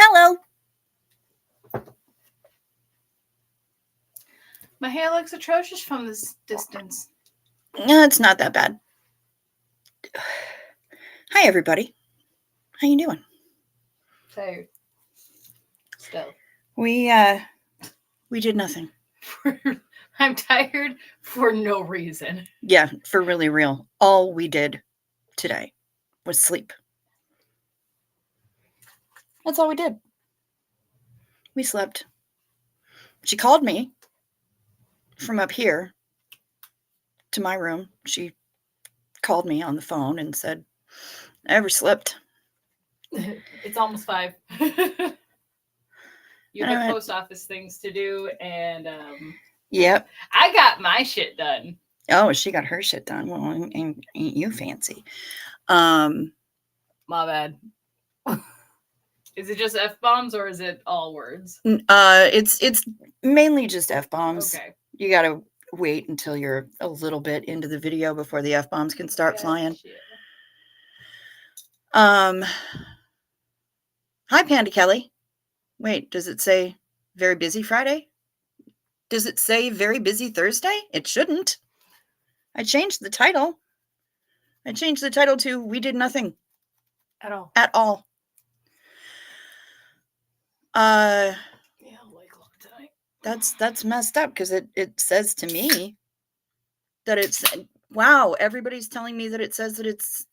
Hello. My hair looks atrocious from this distance. No, it's not that bad. Hi, everybody. How you doing? Tired. Still. We did nothing. I'm tired for no reason. Yeah, for really real. All we did today was sleep. That's all we did. We slept. She called me from up here to my room. She called me on the phone and said, I overslept. It's almost 5. You And I have went, post office things to do, and Yep. I got my shit done. Oh, she got her shit done. Well, ain't you fancy? My bad. Is it just F-bombs or is it all words? It's mainly just F-bombs. Okay. You gotta wait until you're a little bit into the video before the F-bombs can start flying. Hi, Panda Kelly. Wait, does it say very busy Friday? Does it say very busy Thursday? It shouldn't. I changed the title. I changed the title to We Did Nothing. At all. At all. Yeah, like tonight. That's messed up because it says to me that it's wow, everybody's telling me that it says that it's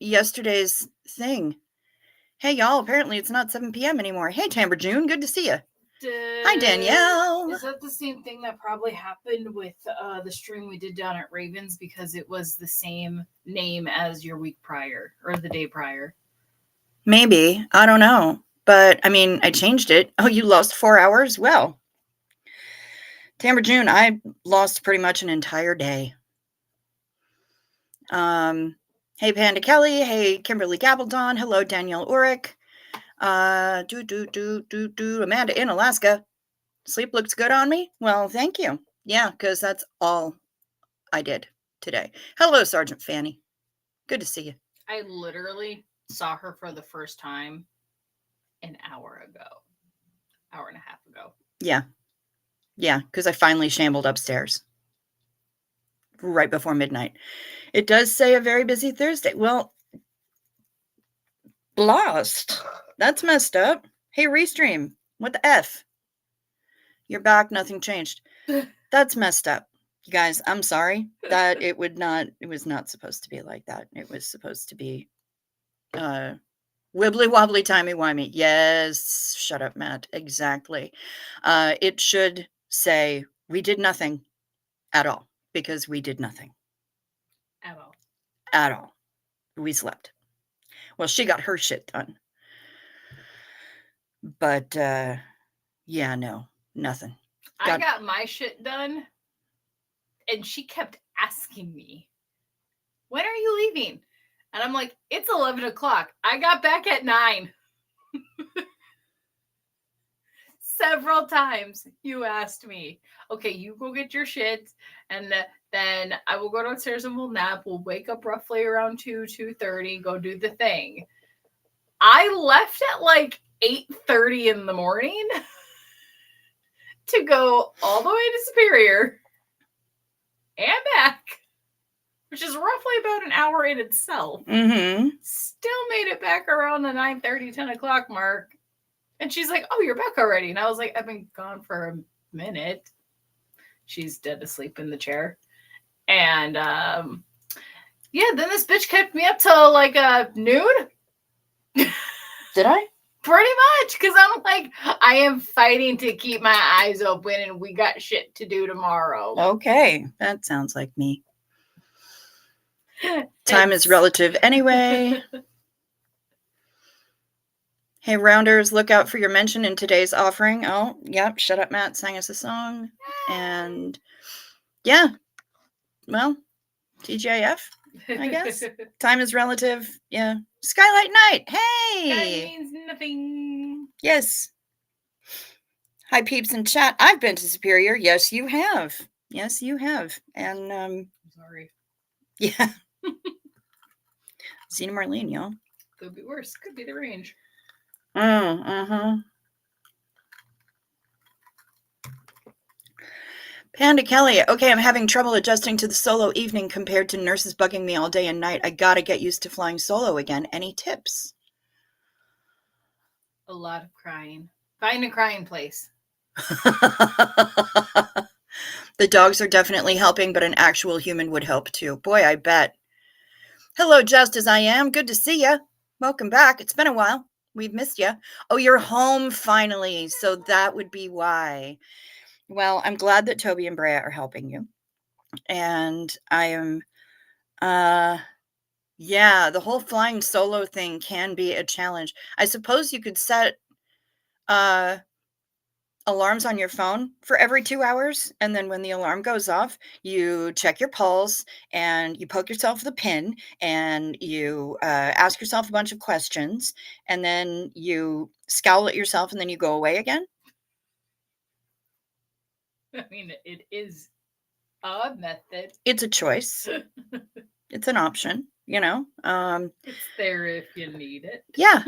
yesterday's thing. Hey y'all, apparently it's not 7 p.m. anymore. Hey Tamber June, good to see you. Hi Danielle. Is that the same thing that probably happened with the stream we did down at Ravens because it was the same name as your week prior or the day prior? Maybe, I don't know. But I mean, I changed it. Oh, you lost 4 hours? Well, Tamber June, I lost pretty much an entire day. Hey Panda Kelly, hey Kimberly Gabaldon, hello Danielle Ulrich. Amanda in Alaska. Sleep looks good on me? Well, thank you. Yeah, because that's all I did today. Hello, Sergeant Fanny. Good to see you. I literally saw her for the first time an hour and a half ago. Yeah. Yeah, because I finally shambled upstairs right before midnight. It does say a very busy Thursday. Well, blast. That's messed up. Hey, Restream. What the F? You're back. Nothing changed. That's messed up. You guys, I'm sorry that it was not supposed to be like that. It was supposed to be wibbly wobbly timey wimey. Yes, shut up, Matt. Exactly. It should say we did nothing at all because we did nothing At all. at all. We slept. Well, she got her shit done, but yeah, no, nothing. I got my shit done, and she kept asking me, "When are you leaving?" And I'm like, "It's 11 o'clock. I got back at 9." Several times you asked me, okay, you go get your shit, and then I will go downstairs and we'll nap. We'll wake up roughly around 2:30, go do the thing. I left at like 8:30 in the morning to go all the way to Superior and back, which is roughly about an hour in itself. Mm-hmm. Still made it back around the 9:30, 10 o'clock mark. And she's like, "Oh, you're back already." And I was like, "I've been gone for a minute." She's dead asleep in the chair. And yeah, then this bitch kept me up till like noon. Did I? Pretty much, because I'm like, I am fighting to keep my eyes open and we got shit to do tomorrow. Okay, that sounds like me. Time is relative anyway. Hey, Rounders, look out for your mention in today's offering. Oh, yep, Shut Up Matt sang us a song. And yeah, well, TGIF, I guess. Time is relative. Yeah. Skylight Night. Hey! That means nothing. Yes. Hi, peeps in chat. I've been to Superior. Yes, you have. Yes, you have. And, sorry. Yeah. Zena Marlene, y'all. Could be worse. Could be the range. Mm-hmm. Panda Kelly, okay, I'm having trouble adjusting to the solo evening compared to nurses bugging me all day and night. I gotta get used to flying solo again. Any tips? A lot of crying. Find a crying place. The dogs are definitely helping, but an actual human would help too. Boy, I bet. Hello, just as I am. Good to see you. Welcome back. It's been a while. We've missed you. Oh, you're home finally. So that would be why. Well, I'm glad that Toby and Brea are helping you. And I am, yeah, the whole flying solo thing can be a challenge. I suppose you could set uh, alarms on your phone for every 2 hours, and then when the alarm goes off, you check your pulse, and you poke yourself with a pin, and you, ask yourself a bunch of questions, and then you scowl at yourself, and then you go away again. I mean, it is a method. It's a choice. It's an option, you know? It's there if you need it. Yeah.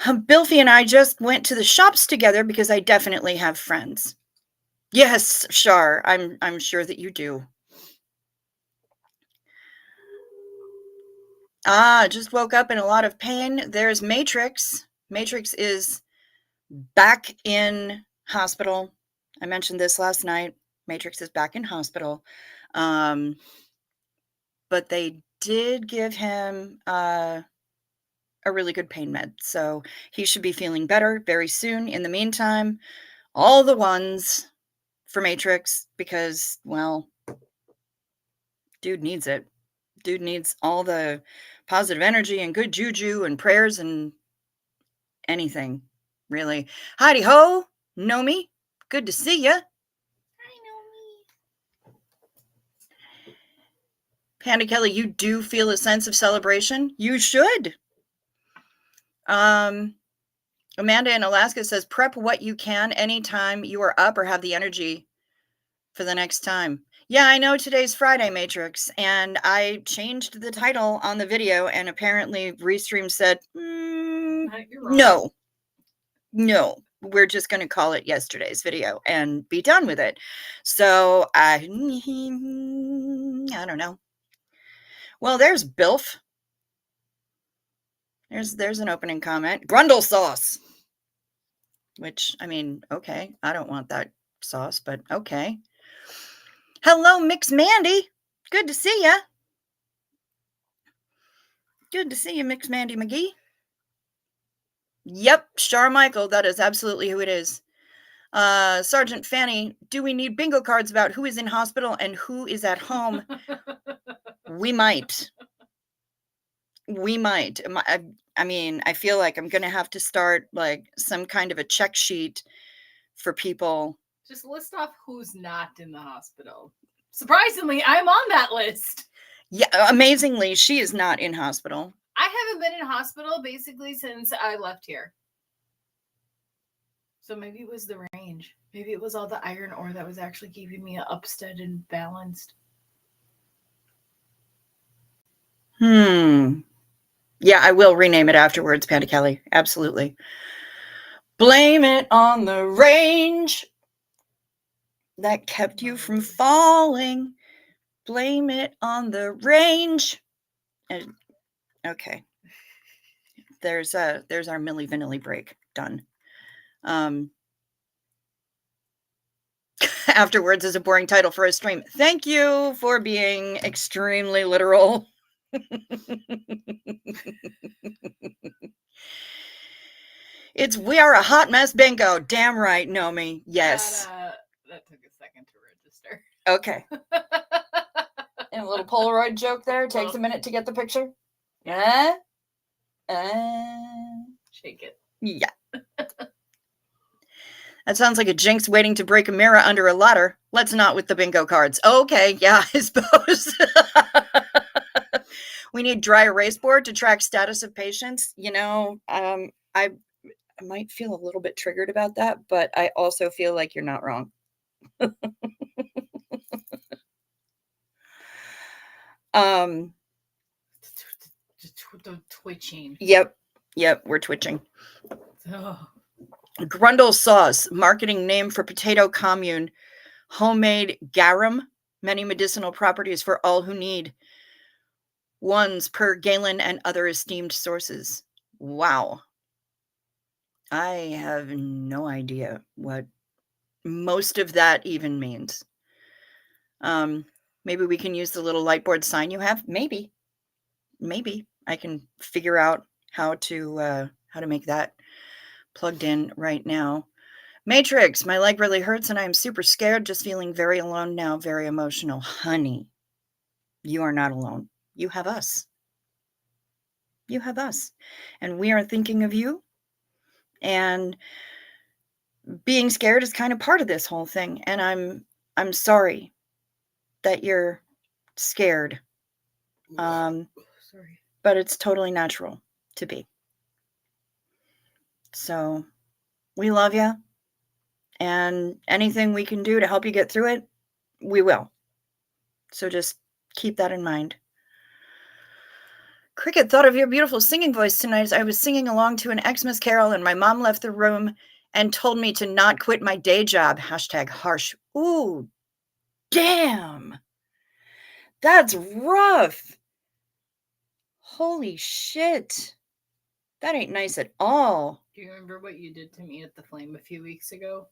Bilfy and I just went to the shops together because I definitely have friends. Yes, Shar, I'm sure that you do. Just woke up in a lot of pain. There's Matrix. Matrix is back in hospital. I mentioned this last night. Matrix is back in hospital. But they did give him a really good pain med. So he should be feeling better very soon. In the meantime, all the ones for Matrix because, well, dude needs it. Dude needs all the positive energy and good juju and prayers and anything, really. Heidi ho, Nomi, good to see ya. Hi, Nomi. Panda Kelly, you do feel a sense of celebration? You should. Amanda in Alaska says, prep what you can anytime you are up or have the energy for the next time. Yeah, I know today's Friday, Matrix, and I changed the title on the video, and apparently Restream said, no, we're just going to call it yesterday's video and be done with it. So I don't know. Well, there's Bilf. There's an opening comment. Grundle sauce. Which, I mean, okay, I don't want that sauce, but okay. Hello, Mix Mandy. Good to see ya. Good to see you, Mix Mandy McGee. Yep, Char Michael, that is absolutely who it is. Sergeant Fanny, do we need bingo cards about who is in hospital and who is at home? We might. We might. I mean, I feel like I'm going to have to start like some kind of a check sheet for people. Just list off who's not in the hospital. Surprisingly, I'm on that list. Yeah, amazingly, she is not in hospital. I haven't been in hospital basically since I left here. So maybe it was the range. Maybe it was all the iron ore that was actually keeping me upstead and balanced. Yeah, I will rename it afterwards, Panda Kelly. Absolutely. Blame it on the range that kept you from falling. Blame it on the range. And, okay. There's our Milli Vanilli break done. Afterwards is a boring title for a stream. Thank you for being extremely literal. It's We Are a Hot Mess Bingo. Damn right, Nomi. Yes. That took a second to register. Okay. And a little Polaroid joke there. Takes a minute to get the picture. Yeah. Shake it. Yeah. That sounds like a jinx waiting to break a mirror under a ladder. Let's not with the bingo cards. Okay, yeah, I suppose. We need dry erase board to track status of patients. You know, I might feel a little bit triggered about that, but I also feel like you're not wrong. The twitching. Yep. Yep, we're twitching. Oh. Grundle sauce, marketing name for potato commune. Homemade garum, many medicinal properties for all who need. Ones per Galen and other esteemed sources. Wow. I have no idea what most of that even means. Maybe we can use the little light board sign you have. Maybe I can figure out how to make that plugged in right now. Matrix, my leg really hurts and I'm super scared, just feeling very alone now, very emotional. Honey, you are not alone. You have us. You have us. And we are thinking of you. And being scared is kind of part of this whole thing. And I'm sorry that you're scared. Sorry. But it's totally natural to be. So we love you. And anything we can do to help you get through it, we will. So just keep that in mind. Cricket thought of your beautiful singing voice tonight as I was singing along to an Xmas carol and my mom left the room and told me to not quit my day job. Hashtag harsh. Ooh, damn. That's rough. Holy shit. That ain't nice at all. Do you remember what you did to me at the Flame a few weeks ago?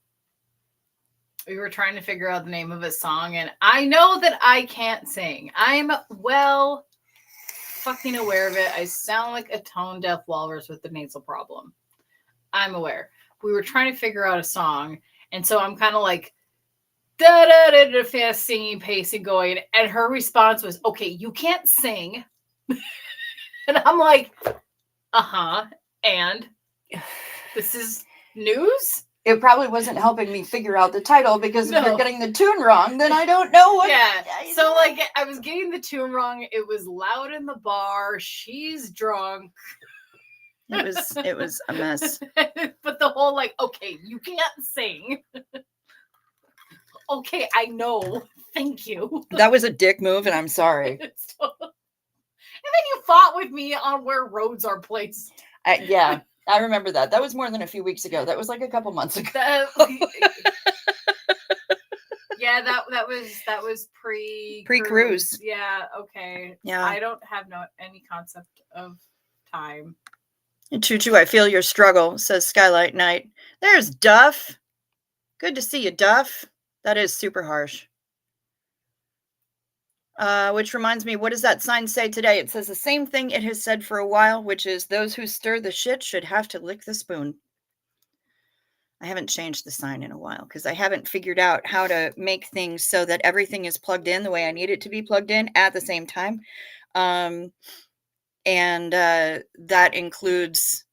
We were trying to figure out the name of a song, and I know that I can't sing. I'm well fucking aware of it. I sound like a tone-deaf walrus with a nasal problem. I'm aware. We were trying to figure out a song, and so I'm kind of like da-da-da-da, fast singing, pacing, going, and her response was, okay, you can't sing. And I'm like, uh-huh, and this is news? It probably wasn't helping me figure out the title because if you're getting the tune wrong, then I don't know what. Yeah. So like I was getting the tune wrong. It was loud in the bar. She's drunk. It was a mess. But the whole like, okay, you can't sing. Okay, I know. Thank you. That was a dick move, and I'm sorry. And then you fought with me on where roads are placed. Yeah. I remember that. That was more than a few weeks ago. That was like a couple months ago. Yeah, that was pre-cruise. Yeah, okay. Yeah. I don't have any concept of time. Choo choo, I feel your struggle, says Skylight Knight. There's Duff. Good to see you, Duff. That is super harsh. Which reminds me, what does that sign say today? It says the same thing it has said for a while, which is those who stir the shit should have to lick the spoon. I haven't changed the sign in a while because I haven't figured out how to make things so that everything is plugged in the way I need it to be plugged in at the same time. And that includes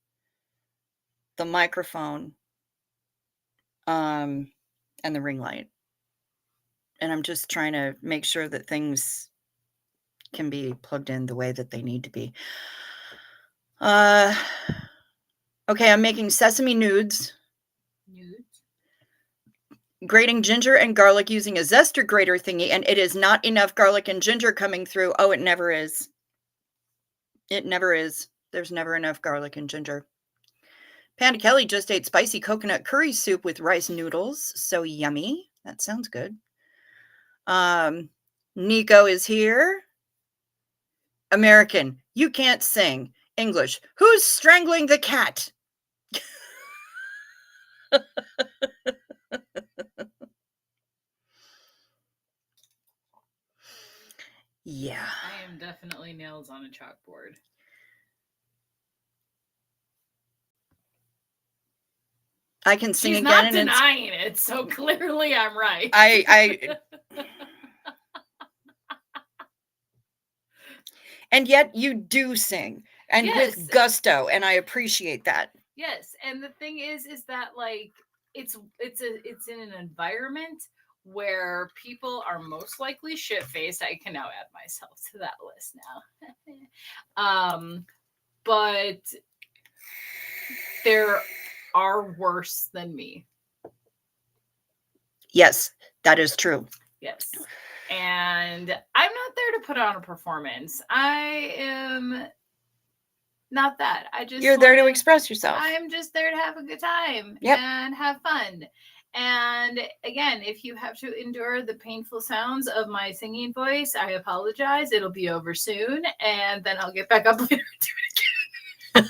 the microphone and the ring light. And I'm just trying to make sure that things can be plugged in the way that they need to be. Okay, I'm making sesame nudes. Grating ginger and garlic using a zester grater thingy, and it is not enough garlic and ginger coming through. Oh, it never is. It never is. There's never enough garlic and ginger. Panda Kelly just ate spicy coconut curry soup with rice noodles. So yummy. That sounds good. Nico is here. American, you can't sing. English, who's strangling the cat? Yeah. I am definitely nails on a chalkboard. I can sing She's again. Not denying it, so clearly I'm right. And yet you do sing, and yes, with gusto, and I appreciate that. Yes, and the thing is that like it's in an environment where people are most likely shit-faced. I can now add myself to that list now. But there are worse than me. Yes, that is true. Yes. And I'm not there to put on a performance. I am Not that. You're there to express yourself. I'm just there to have a good time Yep. and have fun. And again, if you have to endure the painful sounds of my singing voice, I apologize. It'll be over soon, and then I'll get back up later and do it again.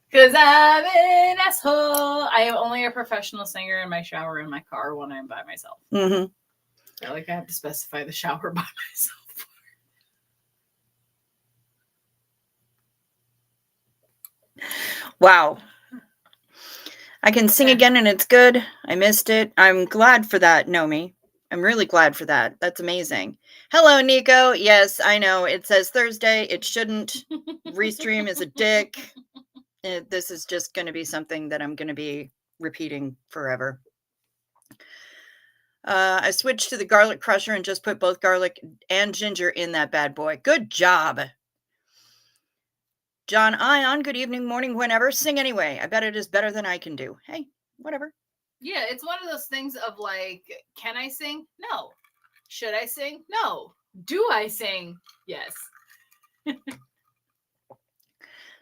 Because I'm an asshole. I am only a professional singer in my shower in my car when I'm by myself. Mm-hmm. I feel like I have to specify the shower by myself. Wow. I can sing again and it's good. I missed it. I'm glad for that, Nomi. I'm really glad for that. That's amazing. Hello, Nico. Yes, I know. It says Thursday. It shouldn't. Restream is a dick. This is just going to be something that I'm going to be repeating forever. I switched to the garlic crusher and just put both garlic and ginger in that bad boy. Good job. John Ion, good evening, morning, whenever. Sing anyway. I bet it is better than I can do. Hey, whatever. Yeah, it's one of those things of like, can I sing? No. Should I sing? No. Do I sing? Yes.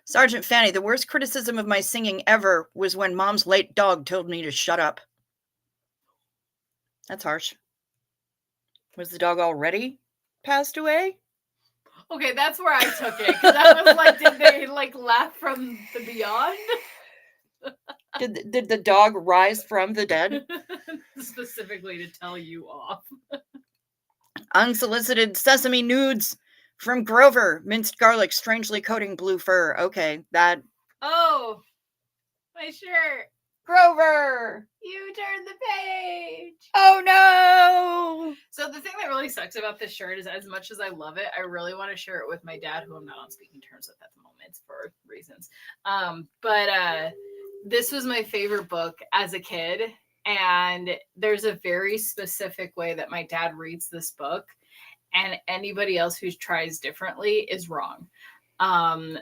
Sergeant Fanny, the worst criticism of my singing ever was when Mom's late dog told me to shut up. That's harsh. Was the dog already passed away? Okay, that's where I took it. Because I was like, did they like laugh from the beyond? Did the dog rise from the dead? Specifically to tell you off. Unsolicited sesame nudes from Grover. Minced garlic, strangely coating blue fur. Okay, that. Oh, my shirt. Grover! You turned the page. Oh no! So the thing that really sucks about this shirt is, as much as I love it, I really want to share it with my dad, who I'm not on speaking terms with at the moment for reasons. But this was my favorite book as a kid, and there's a very specific way that my dad reads this book, and anybody else who tries differently is wrong.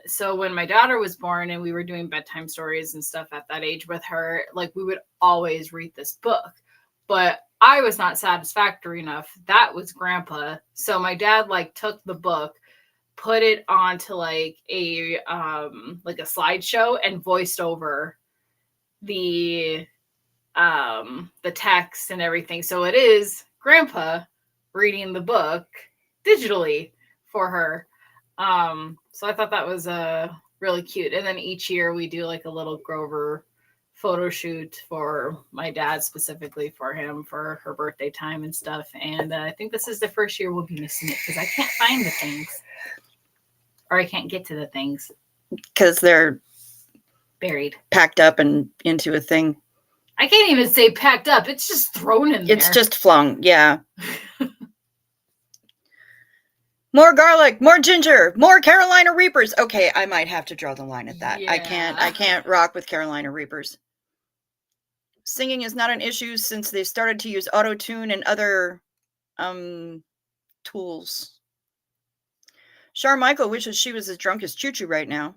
So when my daughter was born and we were doing bedtime stories and stuff at that age with her, like we would always read this book, but I was not satisfactory enough. That was Grandpa. So my dad like took the book, put it onto like a slideshow and voiced over the text and everything. So it is Grandpa reading the book digitally for her. So I thought that was really cute. And then each year we do like a little Grover photo shoot for my dad, specifically for him, for her birthday time and stuff. And I think this is the first year we'll be missing it because I can't find the things, or I can't get to the things because they're buried, packed up and into a thing. I can't even say packed up. It's just thrown in there. It's just flung. Yeah. More garlic, more ginger, more Carolina Reapers. Okay, I might have to draw the line at that. Yeah. I can't rock with Carolina Reapers. Singing is not an issue since they started to use auto-tune and other tools. Char Michael wishes she was as drunk as Choo Choo right now.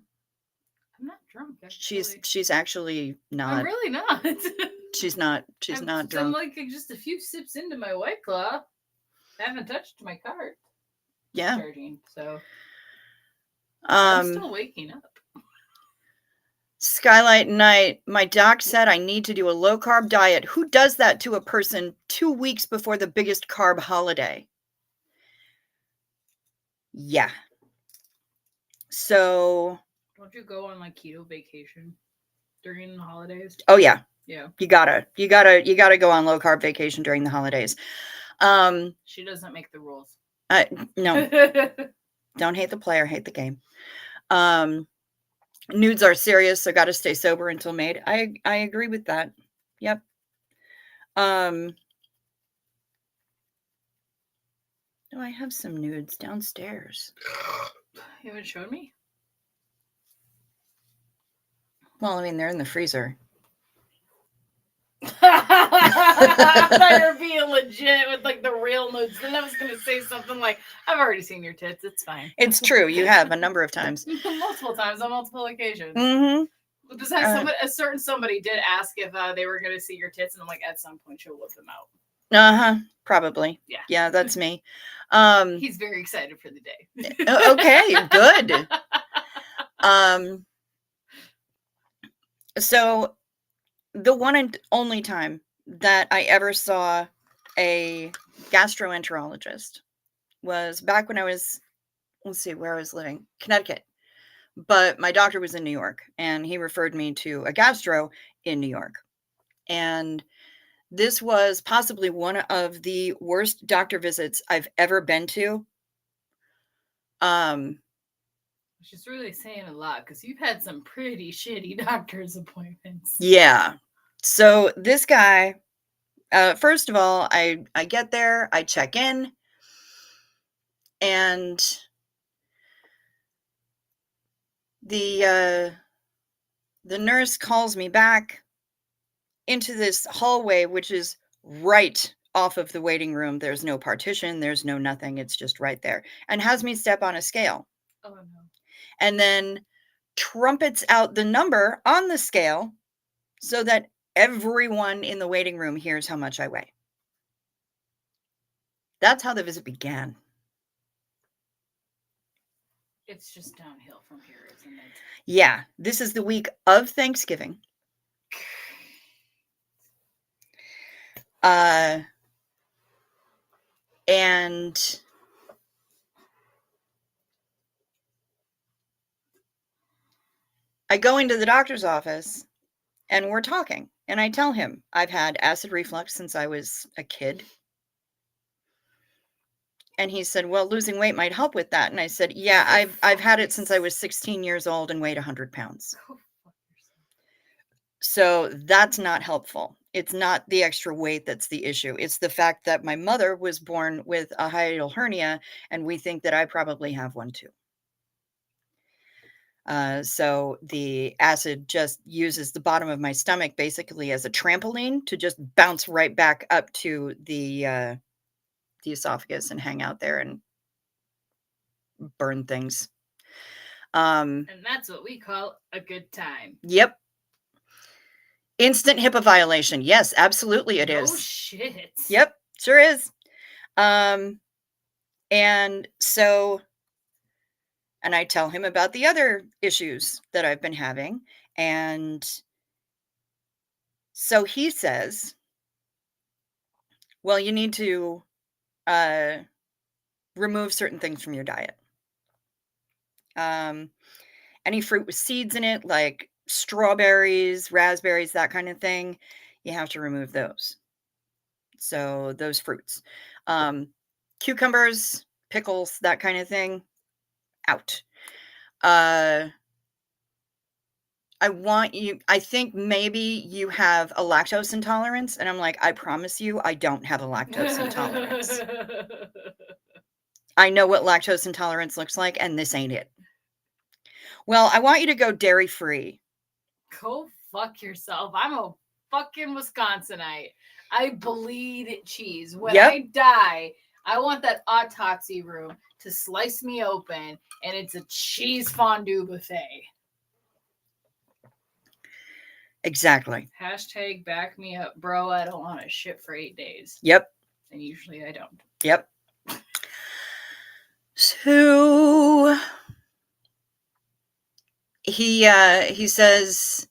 I'm not drunk. Actually. She's actually not. I'm really not. She's not drunk. I'm like just a few sips into my White Claw. I haven't touched my cart. Yeah. Charging, so I'm still waking up. Skylight Night. My doc said I need to do a low carb diet. Who does that to a person 2 weeks before the biggest carb holiday? Yeah. So. Don't you go on like keto vacation during the holidays? Oh yeah. Yeah. You gotta go on low carb vacation during the holidays. She doesn't make the rules. No. Don't hate the player, hate the game. Nudes are serious, so got to stay sober until made. I agree with that. Yep. Oh, I have some nudes downstairs. You haven't shown me? Well, I mean, they're in the freezer. I thought you were being legit with like the real nudes. Then I was going to say something like, I've already seen your tits. It's fine. It's true. You have a number of times. Multiple times on multiple occasions. Mm-hmm. Just a certain somebody did ask if they were going to see your tits, and I'm like, at some point she'll whip them out. Probably. Yeah. Yeah, that's me. He's very excited for the day. Okay, good. So the one and only time that I ever saw a gastroenterologist was back when I was, let's see, where I was living, Connecticut. But my doctor was in New York, and he referred me to a gastro in New York. And this was possibly one of the worst doctor visits I've ever been to. Which is really saying a lot because you've had some pretty shitty doctor's appointments. Yeah. So this guy, first of all, I get there, I check in, and the nurse calls me back into this hallway, which is right off of the waiting room. There's no partition, there's no nothing. It's just right there, and has me step on a scale. Oh no. And then trumpets out the number on the scale so that everyone in the waiting room hears how much I weigh. That's how the visit began. It's just downhill from here, isn't it? Yeah, this is the week of Thanksgiving. And I go into the doctor's office and we're talking, and I tell him I've had acid reflux since I was a kid. And he said, well, losing weight might help with that. And I said, yeah, I've had it since I was 16 years old and weighed 100 pounds. So that's not helpful. It's not the extra weight that's the issue. It's the fact that my mother was born with a hiatal hernia, and we think that I probably have one too. So the acid just uses the bottom of my stomach basically as a trampoline to just bounce right back up to the esophagus and hang out there and burn things. And that's what we call a good time. Yep. Instant HIPAA violation. Yes, absolutely it is. Oh shit. Yep, sure is. And so, and I tell him about the other issues that I've been having. And so he says, well, you need to remove certain things from your diet. Any fruit with seeds in it, like strawberries, raspberries, that kind of thing, you have to remove those. So those fruits, cucumbers, pickles, that kind of thing, out. I think maybe you have a lactose intolerance. And I'm like, I promise you, I don't have a lactose intolerance. I know what lactose intolerance looks like, and this ain't it. Well, I want you to go dairy free. Go fuck yourself. I'm a fucking Wisconsinite. I bleed cheese. When I die, I want that autopsy room to slice me open, and it's a cheese fondue buffet. Exactly. Hashtag back me up, bro. I don't want to shit for 8 days. Yep. And usually I don't. Yep. So he says,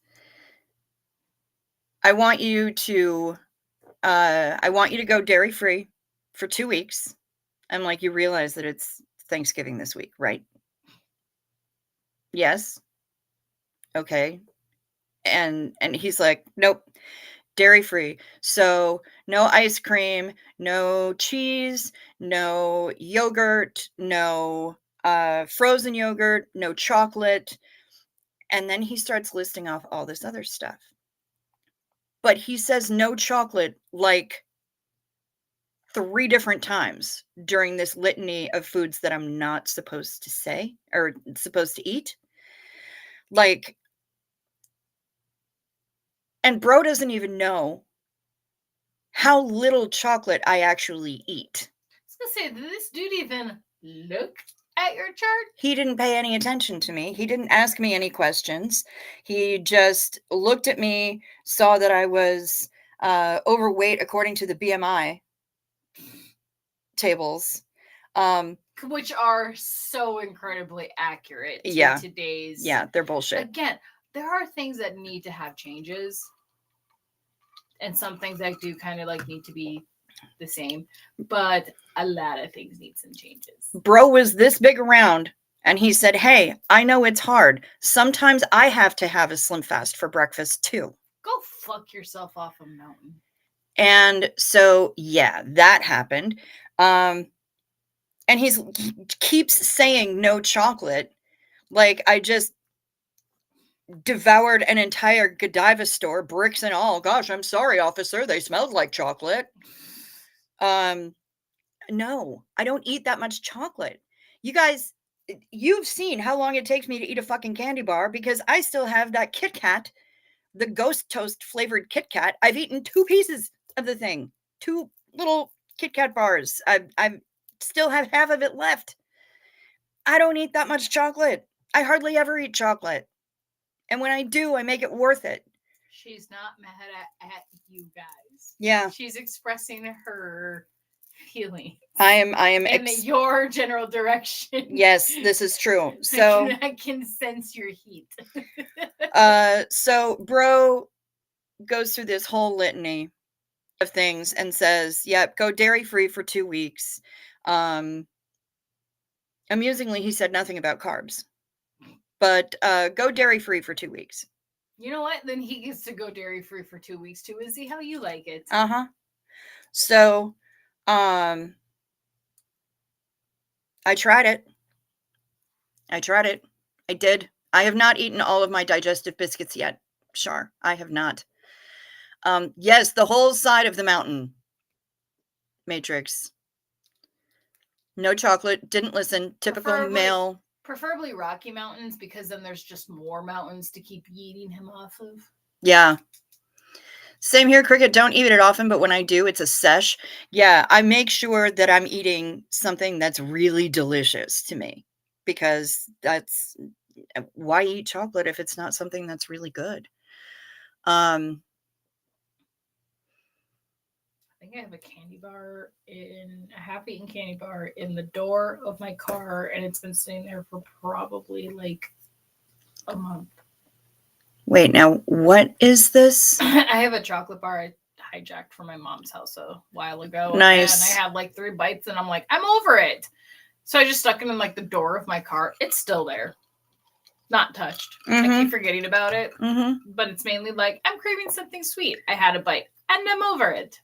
I want you to go dairy free for 2 weeks. I'm like, you realize that it's Thanksgiving this week, right? Yes. Okay. And he's like, nope, dairy free. So no ice cream, no cheese, no yogurt, no frozen yogurt, no chocolate. And then he starts listing off all this other stuff. But he says no chocolate like 3 different times during this litany of foods that I'm not supposed to say or supposed to eat. Like, and bro doesn't even know how little chocolate I actually eat. I was gonna say, did this dude even look at your chart? He didn't pay any attention to me. He didn't ask me any questions. He just looked at me, saw that I was overweight according to the BMI tables, Which are so incredibly accurate to Yeah. today's. Yeah, they're bullshit. Again, there are things that need to have changes, and some things that do kind of like need to be the same, but a lot of things need some changes. Bro was this big around, and he said, "Hey, I know it's hard. Sometimes I have to have a Slim Fast for breakfast too." Go fuck yourself off a mountain. And so, yeah, that happened. And he keeps saying no chocolate. Like, I just devoured an entire Godiva store, bricks and all. Gosh, I'm sorry, officer. They smelled like chocolate. No, I don't eat that much chocolate. You guys, you've seen how long it takes me to eat a fucking candy bar because I still have that Kit Kat, the ghost toast flavored Kit Kat. I've eaten 2 pieces of the thing, 2 little Kit Kat bars. I still have half of it left. I don't eat that much chocolate. I hardly ever eat chocolate. And when I do, I make it worth it. She's not mad at you guys. Yeah. She's expressing her feelings. I am in your general direction. Yes, this is true. So I can sense your heat. So bro goes through this whole litany of things and says, "Yep, go dairy free for 2 weeks." Amusingly, he said nothing about carbs. But go dairy free for 2 weeks. You know what? Then he gets to go dairy free for 2 weeks too and see how you like it. So, I tried it. I did. I have not eaten all of my digestive biscuits yet. Sure, I have not. Yes, the whole side of the mountain. Matrix. No chocolate. Didn't listen. Typical male. Preferably Rocky Mountains, because then there's just more mountains to keep yeeting him off of. Yeah. Same here, Cricket. Don't eat it often, but when I do, it's a sesh. Yeah, I make sure that I'm eating something that's really delicious to me, because that's why eat chocolate if it's not something that's really good. I think I have a half-eaten candy bar in the door of my car, and it's been sitting there for probably like a month. Wait, now what is this? I have a chocolate bar I hijacked from my mom's house a while ago. Nice. And I had like 3 bites, and I'm like, I'm over it. So I just stuck it in like the door of my car. It's still there. Not touched. I keep forgetting about it. But it's mainly like, I'm craving something sweet. I had a bite, and I'm over it.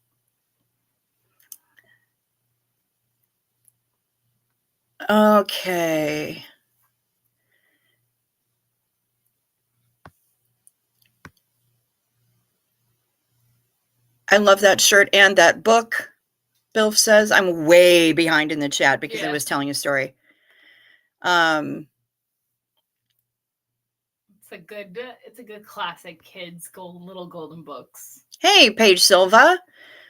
Okay. I love that shirt and that book. Bill says I'm way behind in the chat because I was telling a story. It's a good classic kids little golden books. Hey, Paige Silva.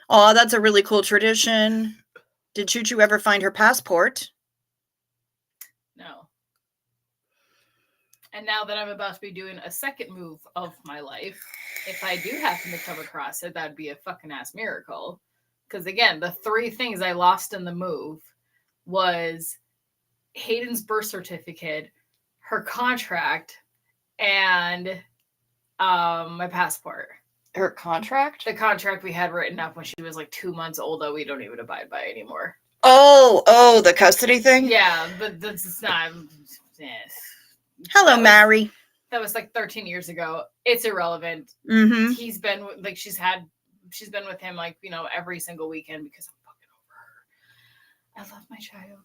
Oh, that's a really cool tradition. Did Choo Choo ever find her passport? No. And now that I'm about to be doing a second move of my life, if I do happen to come across it, that'd be a fucking ass miracle. Because again, the 3 things I lost in the move was Hayden's birth certificate, her contract, and my passport. Her contract? The contract we had written up when she was like 2 months old that we don't even abide by anymore. Oh, the custody thing? Yeah, but it's not. Hello, Mary. That was like 13 years ago. It's irrelevant. He's been like, she's been with him like, every single weekend because I'm fucking over her. I love my child.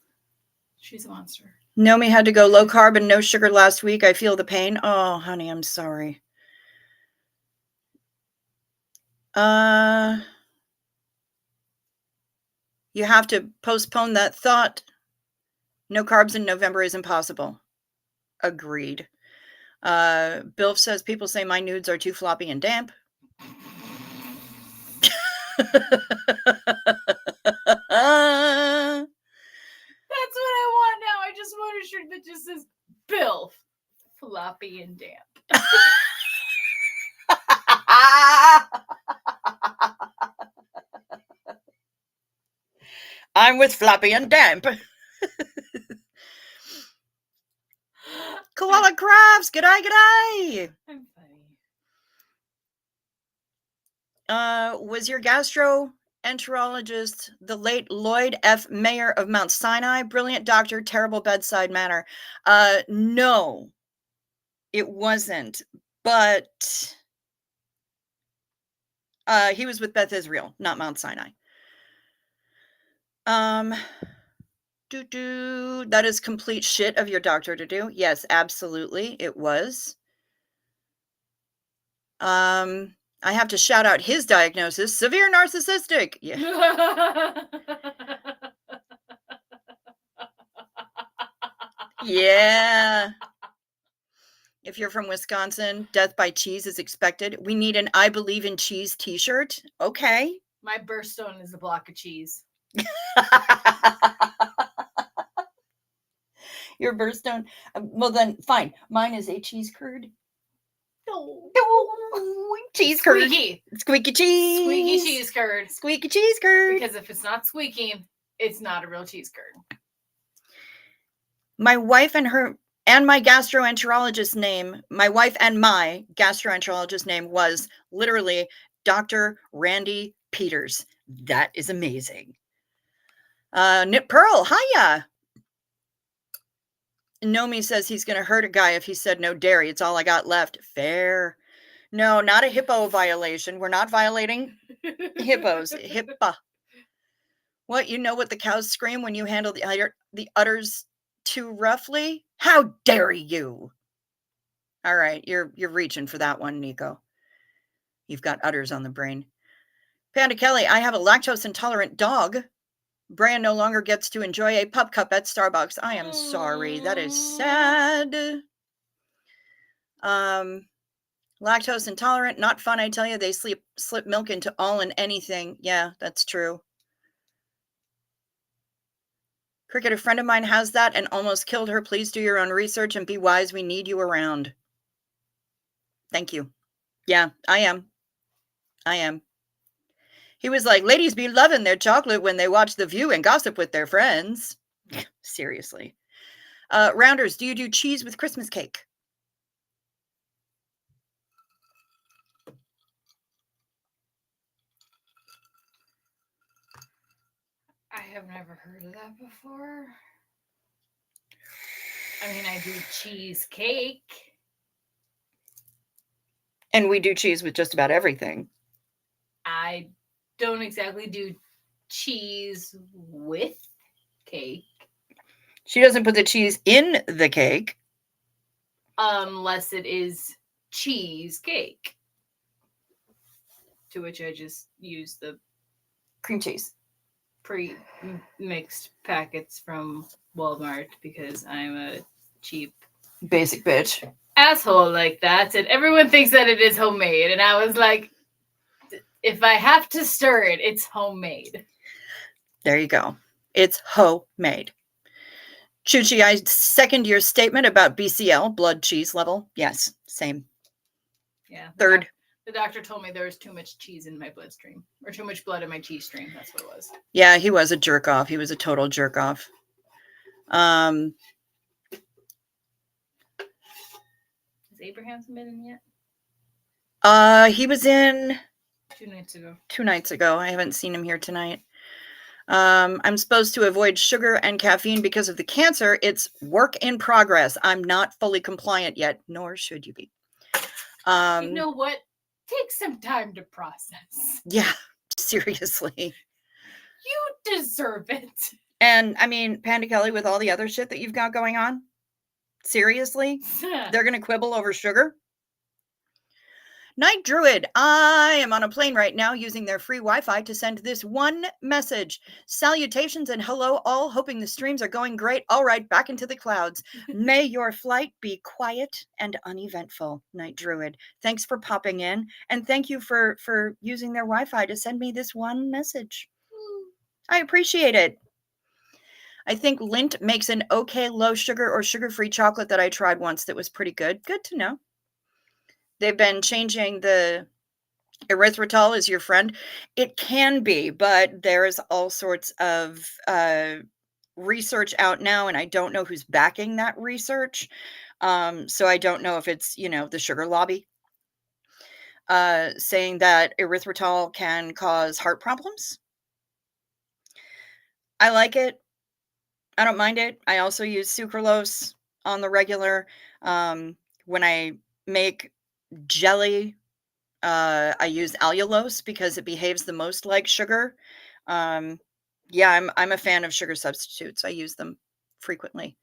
She's a monster. Nomi had to go low carb and no sugar last week. I feel the pain. Oh, honey, I'm sorry. You have to postpone that thought. No carbs in November is impossible. Agreed. Bill says people say my nudes are too floppy and damp. That's what I want now. I just want a shirt that just says Bill, floppy and damp. I'm with floppy and damp. Koala Crafts. G'day, g'day. I'm funny. Was your gastroenterologist the late Lloyd F. Mayer of Mount Sinai? Brilliant doctor, terrible bedside manner. No, it wasn't. But he was with Beth Israel, not Mount Sinai. That is complete shit of your doctor to do. Yes, absolutely, it was. I have to shout out his diagnosis: severe narcissistic. Yeah. Yeah. If you're from Wisconsin, death by cheese is expected. We need an I believe in cheese t-shirt. Okay. My birthstone is a block of cheese. Your birthstone. Well, then fine. Mine is a cheese curd. Cheese curd. Squeaky. Squeaky cheese. Squeaky cheese curd. Squeaky cheese curd. Because if it's not squeaky, it's not a real cheese curd. My wife and my gastroenterologist name, my wife and my gastroenterologist name was literally Dr. Randy Peters. That is amazing. Knit Pearl, hiya. Nomi says he's going to hurt a guy if he said no dairy. It's all I got left. Fair. No, not a hippo violation. We're not violating hippos. HIPAA. What, you know what the cows scream when you handle the udders too roughly? How dare you? All right, you're reaching for that one, Nico. You've got udders on the brain. Panda Kelly, I have a lactose intolerant dog. Brian no longer gets to enjoy a pup cup at Starbucks. I am sorry. That is sad. Lactose intolerant, not fun, I tell you. They slip milk into all and anything. Yeah, that's true. Cricket, a friend of mine has that and almost killed her. Please do your own research and be wise. We need you around. Thank you. Yeah, I am. He was like, ladies be loving their chocolate when they watch The View and gossip with their friends. Seriously. Rounders, do you do cheese with Christmas cake? I have never heard of that before. I mean, I do cheesecake. And we do cheese with just about everything. I don't exactly do cheese with cake. She doesn't put the cheese in the cake. Unless it is cheesecake. To which I just use the cream cheese. Pre-mixed packets from Walmart because I'm a cheap basic bitch asshole like that, and everyone thinks that it is homemade, and I was like, if I have to stir it, it's homemade. There you go. It's homemade. Chuchi, I second your statement about BCL, blood cheese level. Yes, same. Yeah. Third. The doctor told me there was too much cheese in my bloodstream, or too much blood in my cheese stream. That's what it was. Yeah, he was a jerk off. He was a total jerk off. Has Abraham's been in yet? He was in 2 nights ago. 2 nights ago. I haven't seen him here tonight. I'm supposed to avoid sugar and caffeine because of the cancer. It's work in progress. I'm not fully compliant yet, nor should you be. You know what? Take some time to process. Yeah, seriously. You deserve it. And I mean, Panda Kelly, with all the other shit that you've got going on, seriously? They're going to quibble over sugar? Night Druid, I am on a plane right now using their free Wi-Fi to send this one message. Salutations and hello all, hoping the streams are going great. All right, back into the clouds. May your flight be quiet and uneventful, Night Druid. Thanks for popping in, and thank you for using their Wi-Fi to send me this one message. I appreciate it. I think Lindt makes an okay low sugar or sugar-free chocolate that I tried once that was pretty good. Good to know. They've been changing the erythritol is your friend. It can be, but there's all sorts of research out now, and I don't know who's backing that research. So I don't know if it's, the sugar lobby, saying that erythritol can cause heart problems. I like it. I don't mind it. I also use sucralose on the regular. When I make jelly, I use allulose because it behaves the most like sugar. Yeah, I'm a fan of sugar substitutes. I use them frequently.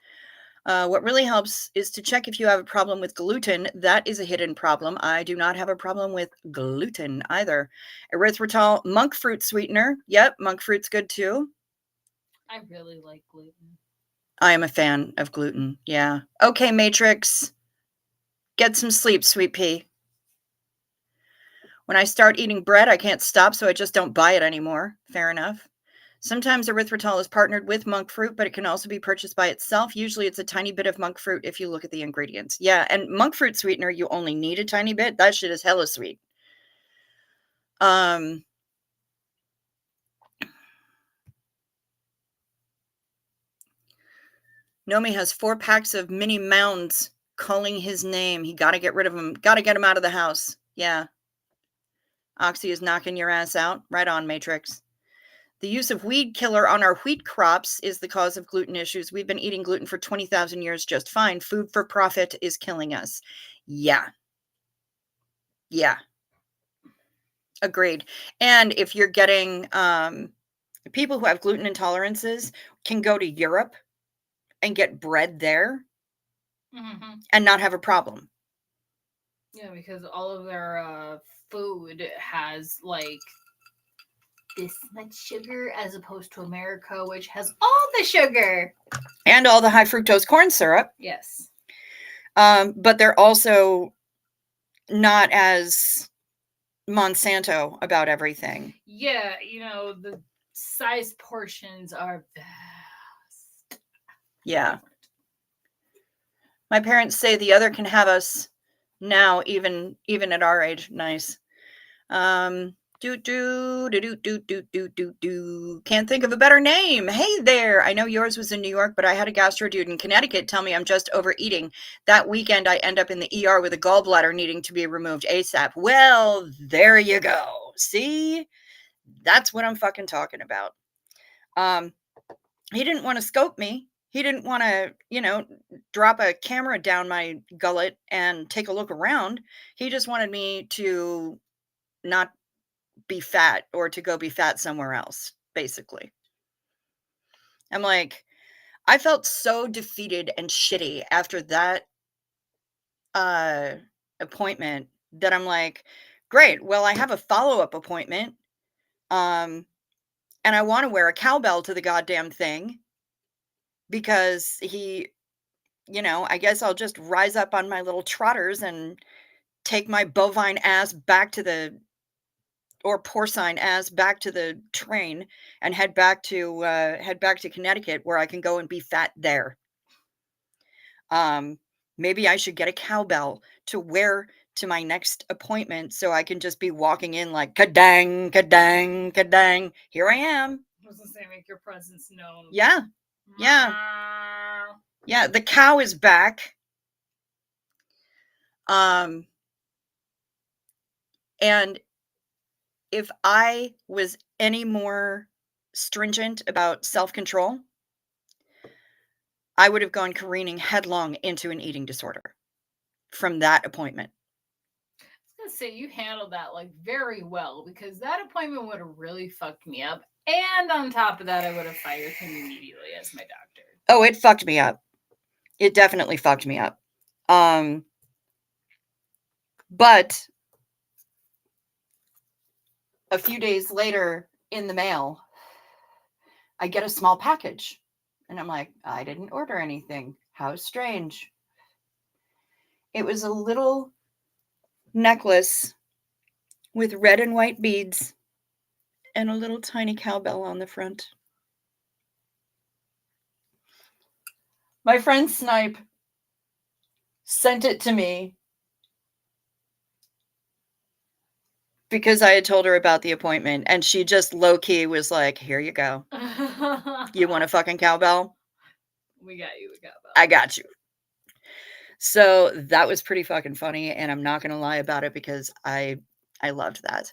What really helps is to check if you have a problem with gluten. That is a hidden problem. I do not have a problem with gluten either. Erythritol, monk fruit sweetener. Yep, monk fruit's good too. I really like gluten. I am a fan of gluten. Yeah. Okay, Matrix. Get some sleep, sweet pea. When I start eating bread, I can't stop, so I just don't buy it anymore. Fair enough. Sometimes erythritol is partnered with monk fruit, but it can also be purchased by itself. Usually it's a tiny bit of monk fruit if you look at the ingredients. Yeah, and monk fruit sweetener, you only need a tiny bit. That shit is hella sweet. Nomi has 4 packs of mini mounds calling his name. He got to get rid of them. Got to get him out of the house. Yeah. Oxy is knocking your ass out. Right on, Matrix. The use of weed killer on our wheat crops is the cause of gluten issues. We've been eating gluten for 20,000 years just fine. Food for profit is killing us. Yeah. Yeah. Agreed. And if you're getting people who have gluten intolerances can go to Europe and get bread there and not have a problem. Yeah, because all of their food has like this much sugar as opposed to America, which has all the sugar and all the high fructose corn syrup. Yes. But they're also not as Monsanto about everything. Yeah, the size portions are vast. Yeah. My parents say the other can have us now, even at our age. Nice. Can't think of a better name. Hey there. I know yours was in New York, but I had a gastro dude in Connecticut tell me I'm just overeating. That weekend I end up in the ER with a gallbladder needing to be removed ASAP. Well, there you go. See? That's what I'm fucking talking about. He didn't want to scope me. He didn't want to, drop a camera down my gullet and take a look around. He just wanted me to not be fat or to go be fat somewhere else, basically. I'm like, I felt so defeated and shitty after that appointment that I'm like, great, well, I have a follow-up appointment. And I want to wear a cowbell to the goddamn thing because I guess I'll just rise up on my little trotters and take my bovine ass back to or porcine ass back to the train and head back to Connecticut where I can go and be fat there. Maybe I should get a cowbell to wear to my next appointment so I can just be walking in like kadang, kadang, kadang. Here I am. I was gonna say, make your presence known. Yeah. Yeah. Yeah. The cow is back. And if I was any more stringent about self-control, I would have gone careening headlong into an eating disorder from that appointment. I was gonna say, you handled that like very well because that appointment would have really fucked me up. And on top of that, I would have fired him immediately as my doctor. Oh, it fucked me up. It definitely fucked me up. But a few days later in the mail, I get a small package. And I'm like, I didn't order anything. How strange. It was a little necklace with red and white beads and a little tiny cowbell on the front. My friend Snipe sent it to me because I had told her about the appointment, and she just low-key was like, here you go. You want a fucking cowbell? We got you a cowbell. I got you. So that was pretty fucking funny, and I'm not gonna lie about it because I loved that.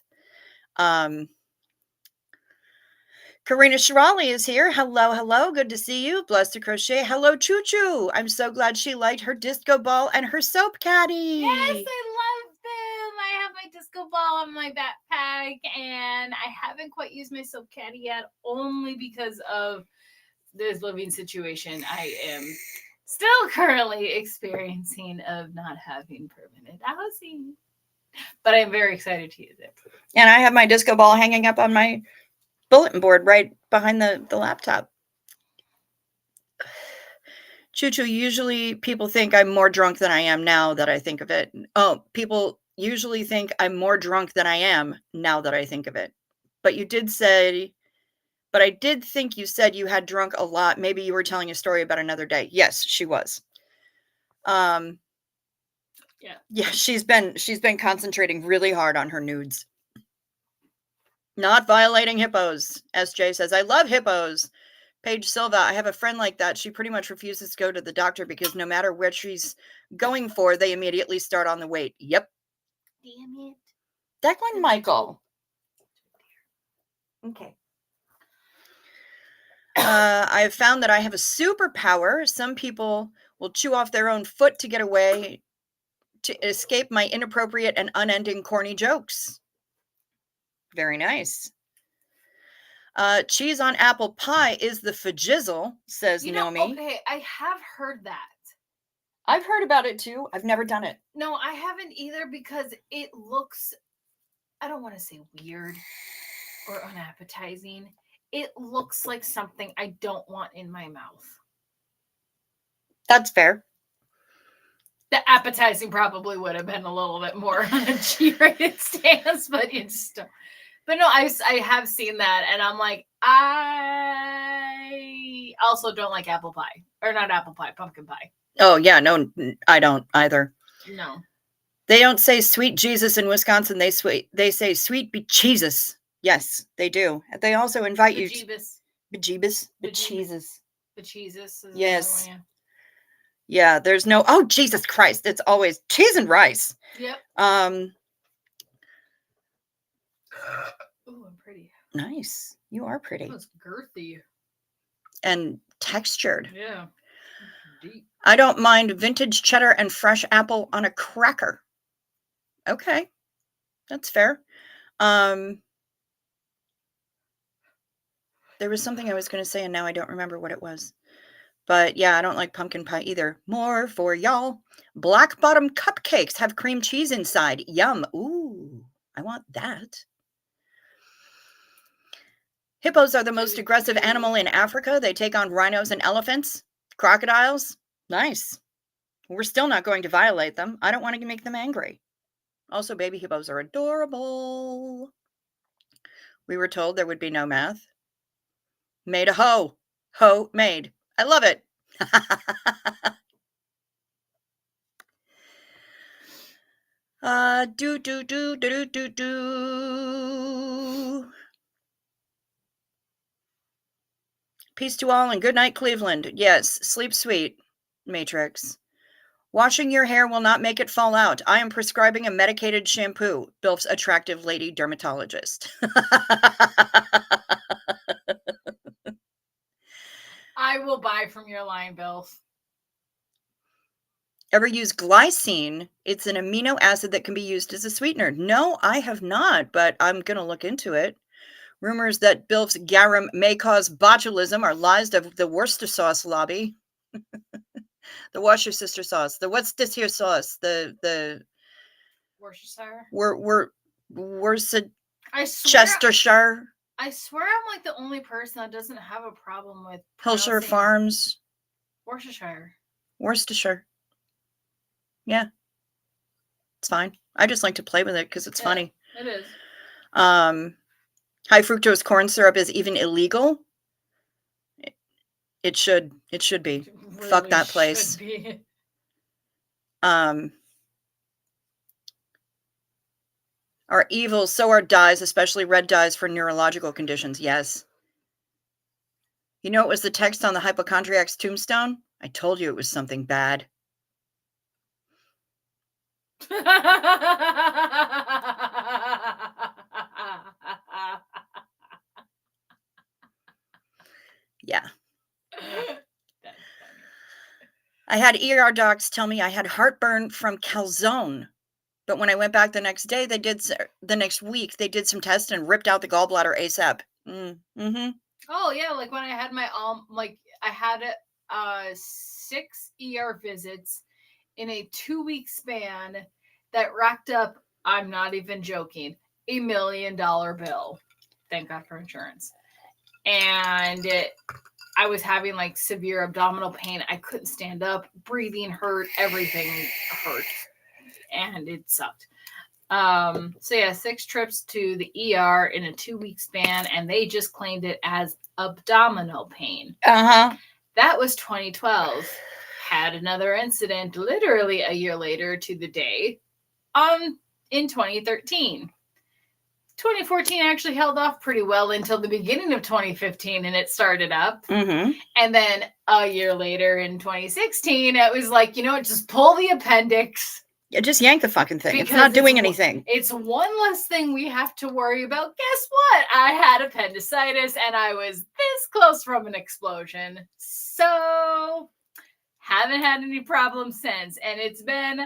Karina Shirali is here. Hello, hello. Good to see you. Blessed to crochet. Hello, Choo Choo. I'm so glad she liked her disco ball and her soap caddy. Yes, I love them. I have my disco ball on my backpack, and I haven't quite used my soap caddy yet, only because of this living situation I am still currently experiencing of not having permanent housing. But I'm very excited to use it. And I have my disco ball hanging up on my bulletin board right behind the laptop. Choo Choo, usually people think I'm more drunk than I am now that I think of it. Oh, people usually think I'm more drunk than I am now that I think of it. But you did say, but I did think you said you had drunk a lot. Maybe you were telling a story about another day. Yes, she was. Yeah, she's been concentrating really hard on her nudes. Not violating hippos. SJ says, I love hippos. Paige Silva, I have a friend like that. She pretty much refuses to go to the doctor because no matter what she's going for, they immediately start on the weight. Yep. Damn it. Declan Michael. Okay. I have found that I have a superpower. Some people will chew off their own foot to get away, to escape my inappropriate and unending corny jokes. Very nice. Cheese on apple pie is the fajizzle, says Nomi. Okay, I have heard that. I've heard about it too. I've never done it. No, I haven't either because it looks, I don't want to say weird or unappetizing. It looks like something I don't want in my mouth. That's fair. The appetizing probably would have been a little bit more on a G-rated stance, but you just don't. But no, I have seen that, and I'm like, I also don't like apple pie. Or not apple pie, pumpkin pie. Oh, yeah, no, I don't either. No. They don't say sweet Jesus in Wisconsin. They say sweet bejesus. Yes, they do. They also invite you to... Bejeebus? Bejesus. Bejesus. Yes. Yeah, there's no... Oh, Jesus Christ. It's always cheese and rice. Yep. Ooh, I'm pretty. Nice. You are pretty. It's girthy. And textured. Yeah. Deep. I don't mind vintage cheddar and fresh apple on a cracker. Okay. That's fair. There was something I was going to say and now I don't remember what it was. But yeah, I don't like pumpkin pie either. More for y'all. Black bottom cupcakes have cream cheese inside. Yum. Ooh, I want that. Hippos are the most aggressive animal in Africa. They take on rhinos and elephants. Crocodiles. Nice. We're still not going to violate them. I don't want to make them angry. Also, baby hippos are adorable. We were told there would be no math. Made a hoe. Hoe made. I love it. Peace to all and good night, Cleveland. Yes, sleep sweet, Matrix. Washing your hair will not make it fall out. I am prescribing a medicated shampoo. Bilf's attractive lady dermatologist. I will buy from your line, Bilf. Ever use glycine? It's an amino acid that can be used as a sweetener. No, I have not, but I'm going to look into it. Rumors that Bilf's garum may cause botulism are lies of the Worcester sauce lobby. The Worcestershire sauce. The what's this here sauce? The Worcestershire. Chestershire. I swear I'm like the only person that doesn't have a problem with Hillshire Farms. Worcestershire. Yeah. It's fine. I just like to play with it because it's funny. It is. High fructose corn syrup is even illegal. It should be. Really fuck that place. Are evil, so are dyes, especially red dyes for neurological conditions. Yes. You know, it was the text on the hypochondriac's tombstone. I told you it was something bad. Yeah. That's funny. I had ER docs tell me I had heartburn from calzone. But when I went back the next day, the next week, they did some tests and ripped out the gallbladder ASAP. Mm-hmm. Oh yeah, like when I had my like I had 6 ER visits in a 2-week span that racked up, I'm not even joking, $1 million bill. Thank God for insurance. And I was having like severe abdominal pain. I couldn't stand up, breathing hurt, everything hurt, and it sucked. So yeah, 6 trips to the ER in a 2-week span, and they just claimed it as abdominal pain. That was 2012. Had another incident literally a year later to the day in 2013. 2014 actually held off pretty well until the beginning of 2015, and it started up. Mm-hmm. And then a year later in 2016, it was like, just pull the appendix. Yeah, just yank the fucking thing. It's not doing anything. It's one less thing we have to worry about. Guess what? I had appendicitis, and I was this close from an explosion. So, haven't had any problems since. And it's been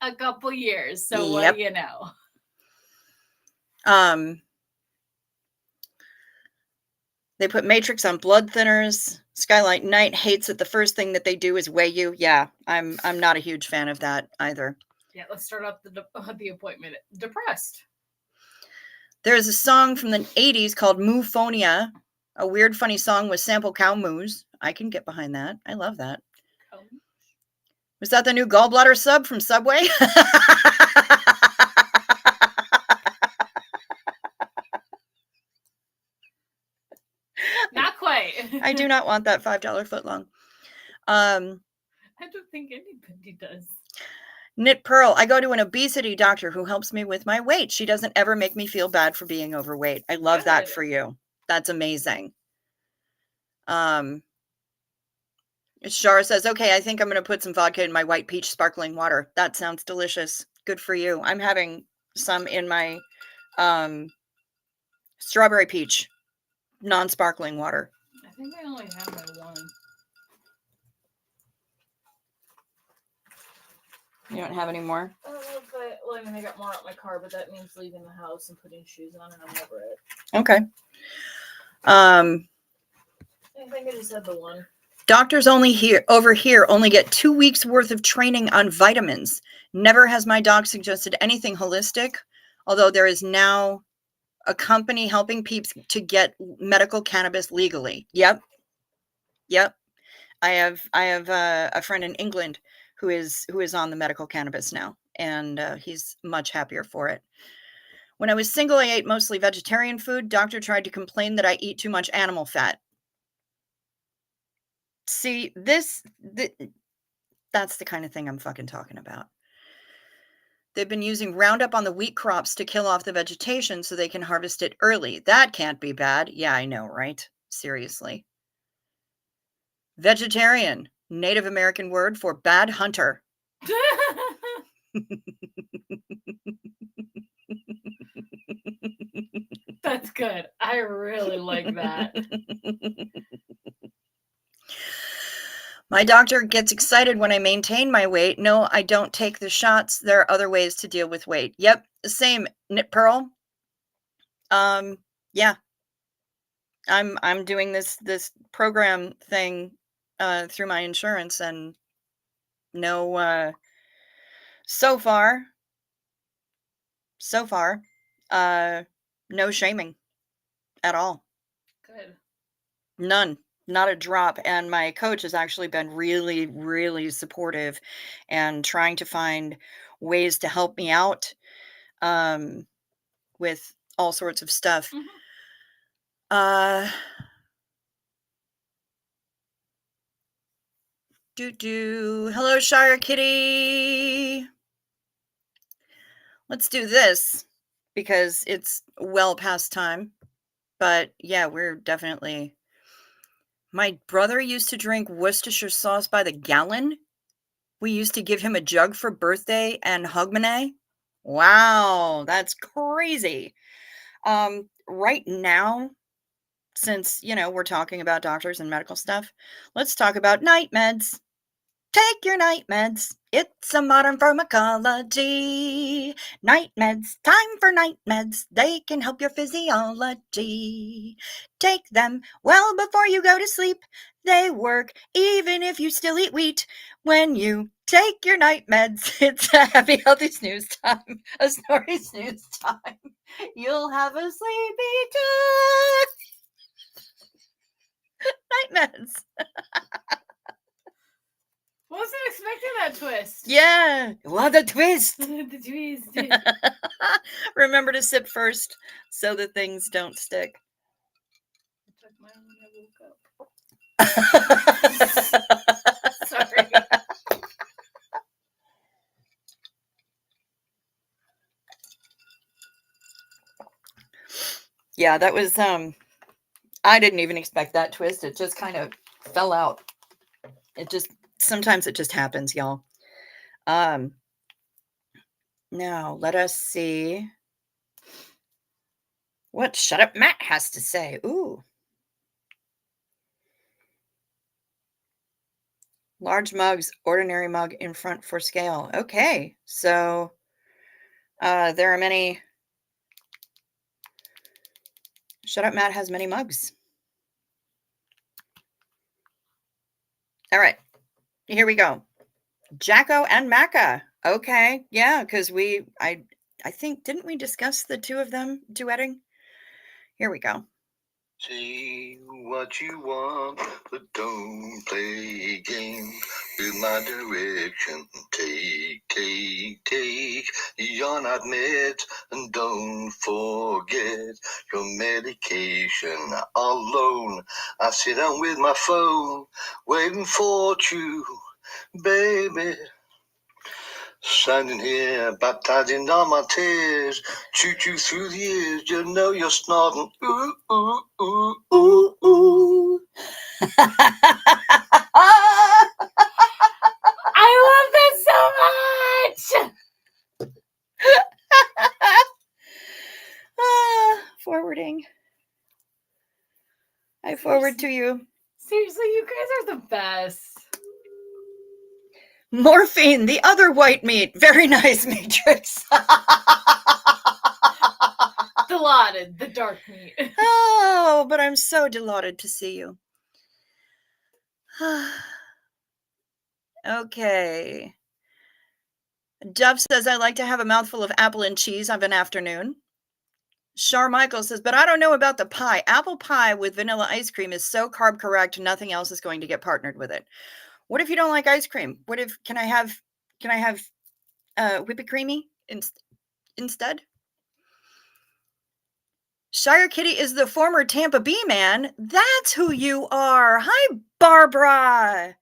a couple years. So, what do you know? They put Matrix on blood thinners. Skylight Knight hates it. The first thing that they do is weigh you. Yeah, I'm not a huge fan of that either. Yeah, let's start off the appointment. Depressed. There's a song from the 80s called Moophonia, a weird, funny song with sample cow moos. I can get behind that. I love that. Oh. Was that the new gallbladder sub from Subway? Not quite. I do not want that $5 footlong. I don't think anybody does. Knit Pearl, I go to an obesity doctor who helps me with my weight. She doesn't ever make me feel bad for being overweight. I love that for you. That's amazing. Shar says, okay, I think I'm going to put some vodka in my white peach sparkling water. That sounds delicious. Good for you. I'm having some in my strawberry peach non-sparkling water. I think I only have my one. You don't have any more? Well, I mean, I got more at my car, but that means leaving the house and putting shoes on, and I'm over it. Okay. I think I just had the one. Doctors over here only get 2 weeks worth of training on vitamins. Never has my doc suggested anything holistic, although there is now a company helping peeps to get medical cannabis legally. Yep. I have a friend in England who is on the medical cannabis now, and he's much happier for it. When I was single, I ate mostly vegetarian food. Doctor tried to complain that I eat too much animal fat. See, that's the kind of thing I'm fucking talking about. They've been using Roundup on the wheat crops to kill off the vegetation so they can harvest it early. That can't be bad. Yeah, I know, right? Seriously. Vegetarian, Native American word for bad hunter. That's good. I really like that. My doctor gets excited when I maintain my weight. No, I don't take the shots. There are other ways to deal with weight. Yep, same, Knit Pearl. Yeah. I'm doing this program thing through my insurance, and no so far no shaming at all. Good. None. Not a drop. And my coach has actually been really, really supportive and trying to find ways to help me out with all sorts of stuff. Mm-hmm. Hello, Shire Kitty. Let's do this because it's well past time. But yeah, we're definitely... My brother used to drink Worcestershire sauce by the gallon. We used to give him a jug for birthday and Hugmanay. Wow, that's crazy. Right now, since, we're talking about doctors and medical stuff, let's talk about night meds. Take your night meds. It's a modern pharmacology. Night meds. Time for night meds. They can help your physiology. Take them well before you go to sleep. They work even if you still eat wheat. When you take your night meds, it's a happy, healthy snooze time. A snory snooze time. You'll have a sleepy time. Night meds. Wasn't expecting that twist. Yeah. What a twist. The twist. Remember to sip first so the things don't stick. I took mine when I woke up. Sorry. Yeah, that was I didn't even expect that twist. It just kind of fell out. Sometimes it just happens, y'all. Now let us see what Shut Up Matt has to say. Ooh. Large mugs, ordinary mug in front for scale. Okay, so there are many. Shut Up Matt has many mugs. All right, here we go. Jacko and Macca. Okay, yeah, because I think, didn't we discuss the two of them duetting? Here we go. Say what you want, but don't play games with my direction. Take. You're not meds, and don't forget your medication. Alone, I sit down with my phone, waiting for you, baby. Standing here, baptizing all my tears, choo-choo through the years, you know you're snorting, ooh, ooh, ooh, ooh, ooh. I love that so much! Forwarding. I forward to you. Seriously, you guys are the best. Morphine, the other white meat. Very nice, Matrix. Delighted, the dark meat. Oh, but I'm so delighted to see you. Okay. Dove says, I like to have a mouthful of apple and cheese of an afternoon. Char Michael says, but I don't know about the pie. Apple pie with vanilla ice cream is so carb correct, nothing else is going to get partnered with it. What if you don't like ice cream? What if, can I have whipped creamy instead? Shire Kitty is the former Tampa Bee man. That's who you are. Hi, Barbara.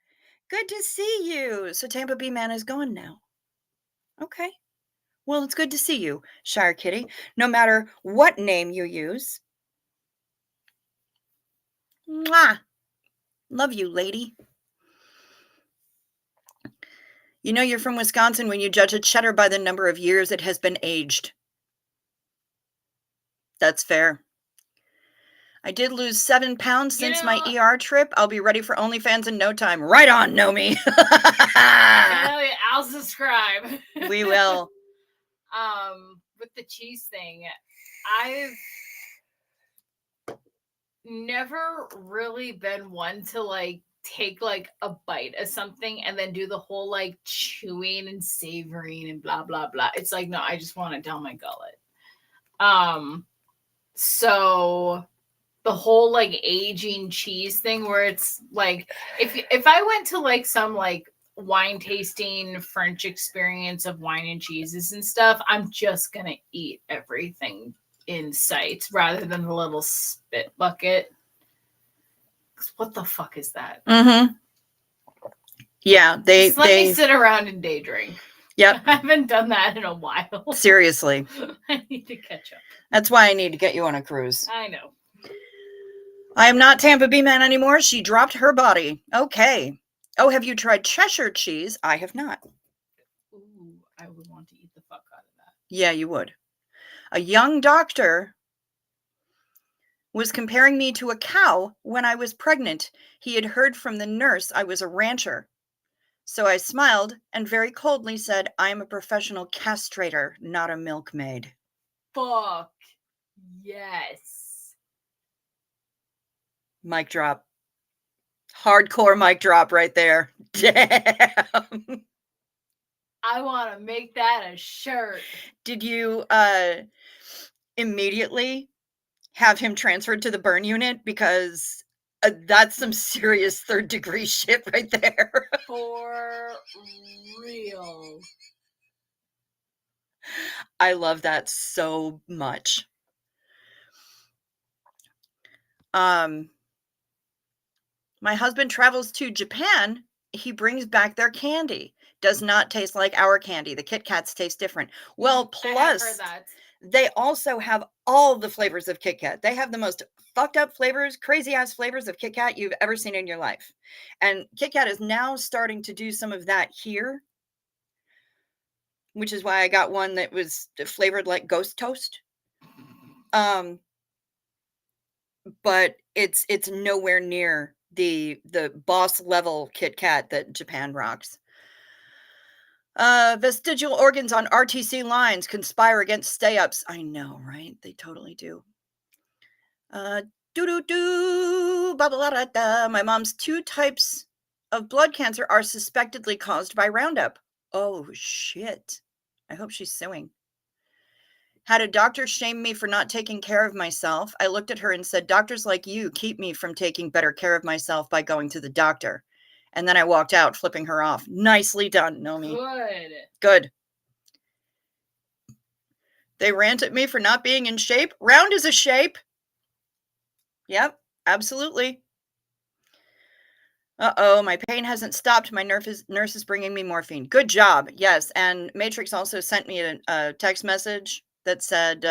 Good to see you. So Tampa Bee man is gone now. Okay. Well, it's good to see you, Shire Kitty, no matter what name you use. Mwah. Love you, lady. You know you're from Wisconsin when you judge a cheddar by the number of years it has been aged. That's fair. I did lose 7 pounds since my ER trip. I'll be ready for OnlyFans in no time. Right on, Nomi. Hell yeah, I'll subscribe. We will. With the cheese thing, I've never really been one to like take like a bite of something and then do the whole like chewing and savoring and blah blah blah. It's like, no, I just want it down my gullet. So the whole like aging cheese thing where it's like if I went to like some like wine tasting French experience of wine and cheeses and stuff, I'm just gonna eat everything in sight rather than the little spit bucket. What the fuck is that? Mm-hmm. Yeah, just let me sit around and day drink. Yep. I haven't done that in a while. Seriously. I need to catch up. That's why I need to get you on a cruise. I know. I am not Tampa Bee man anymore. She dropped her body. Okay. Oh, have you tried Cheshire cheese? I have not. Ooh, I would want to eat the fuck out of that. Yeah, you would. A young doctor was comparing me to a cow when I was pregnant. He had heard from the nurse I was a rancher. So I smiled and very coldly said, I am a professional castrator, not a milkmaid. Fuck. Yes. Mic drop. Hardcore mic drop right there. Damn. I want to make that a shirt. Did you immediately have him transferred to the burn unit? Because that's some serious third degree shit right there. For real. I love that so much. My husband travels to Japan. He brings back their candy. Does not taste like our candy. The Kit Kats taste different. Well, I have heard plus that. they also have all the flavors of Kit Kat. They have the most fucked up flavors, crazy ass flavors of Kit Kat you've ever seen in your life. And Kit Kat is now starting to do some of that here, which is why I got one that was flavored like ghost toast. But it's nowhere near the boss level Kit Kat that Japan rocks. Vestigial organs on RTC lines conspire against stay-ups. I know, right? They totally do. Doo-doo-doo, ba-ba-la-da-da. My mom's 2 types of blood cancer are suspectedly caused by Roundup. Oh, shit. I hope she's suing. Had a doctor shame me for not taking care of myself. I looked at her and said, doctors like you keep me from taking better care of myself by going to the doctor. And then I walked out, flipping her off. Nicely done, Nomi. Good. Good. They rant at me for not being in shape. Round is a shape. Yep, absolutely. Uh-oh, my pain hasn't stopped. My nurse is bringing me morphine. Good job. Yes, and Matrix also sent me a text message that said,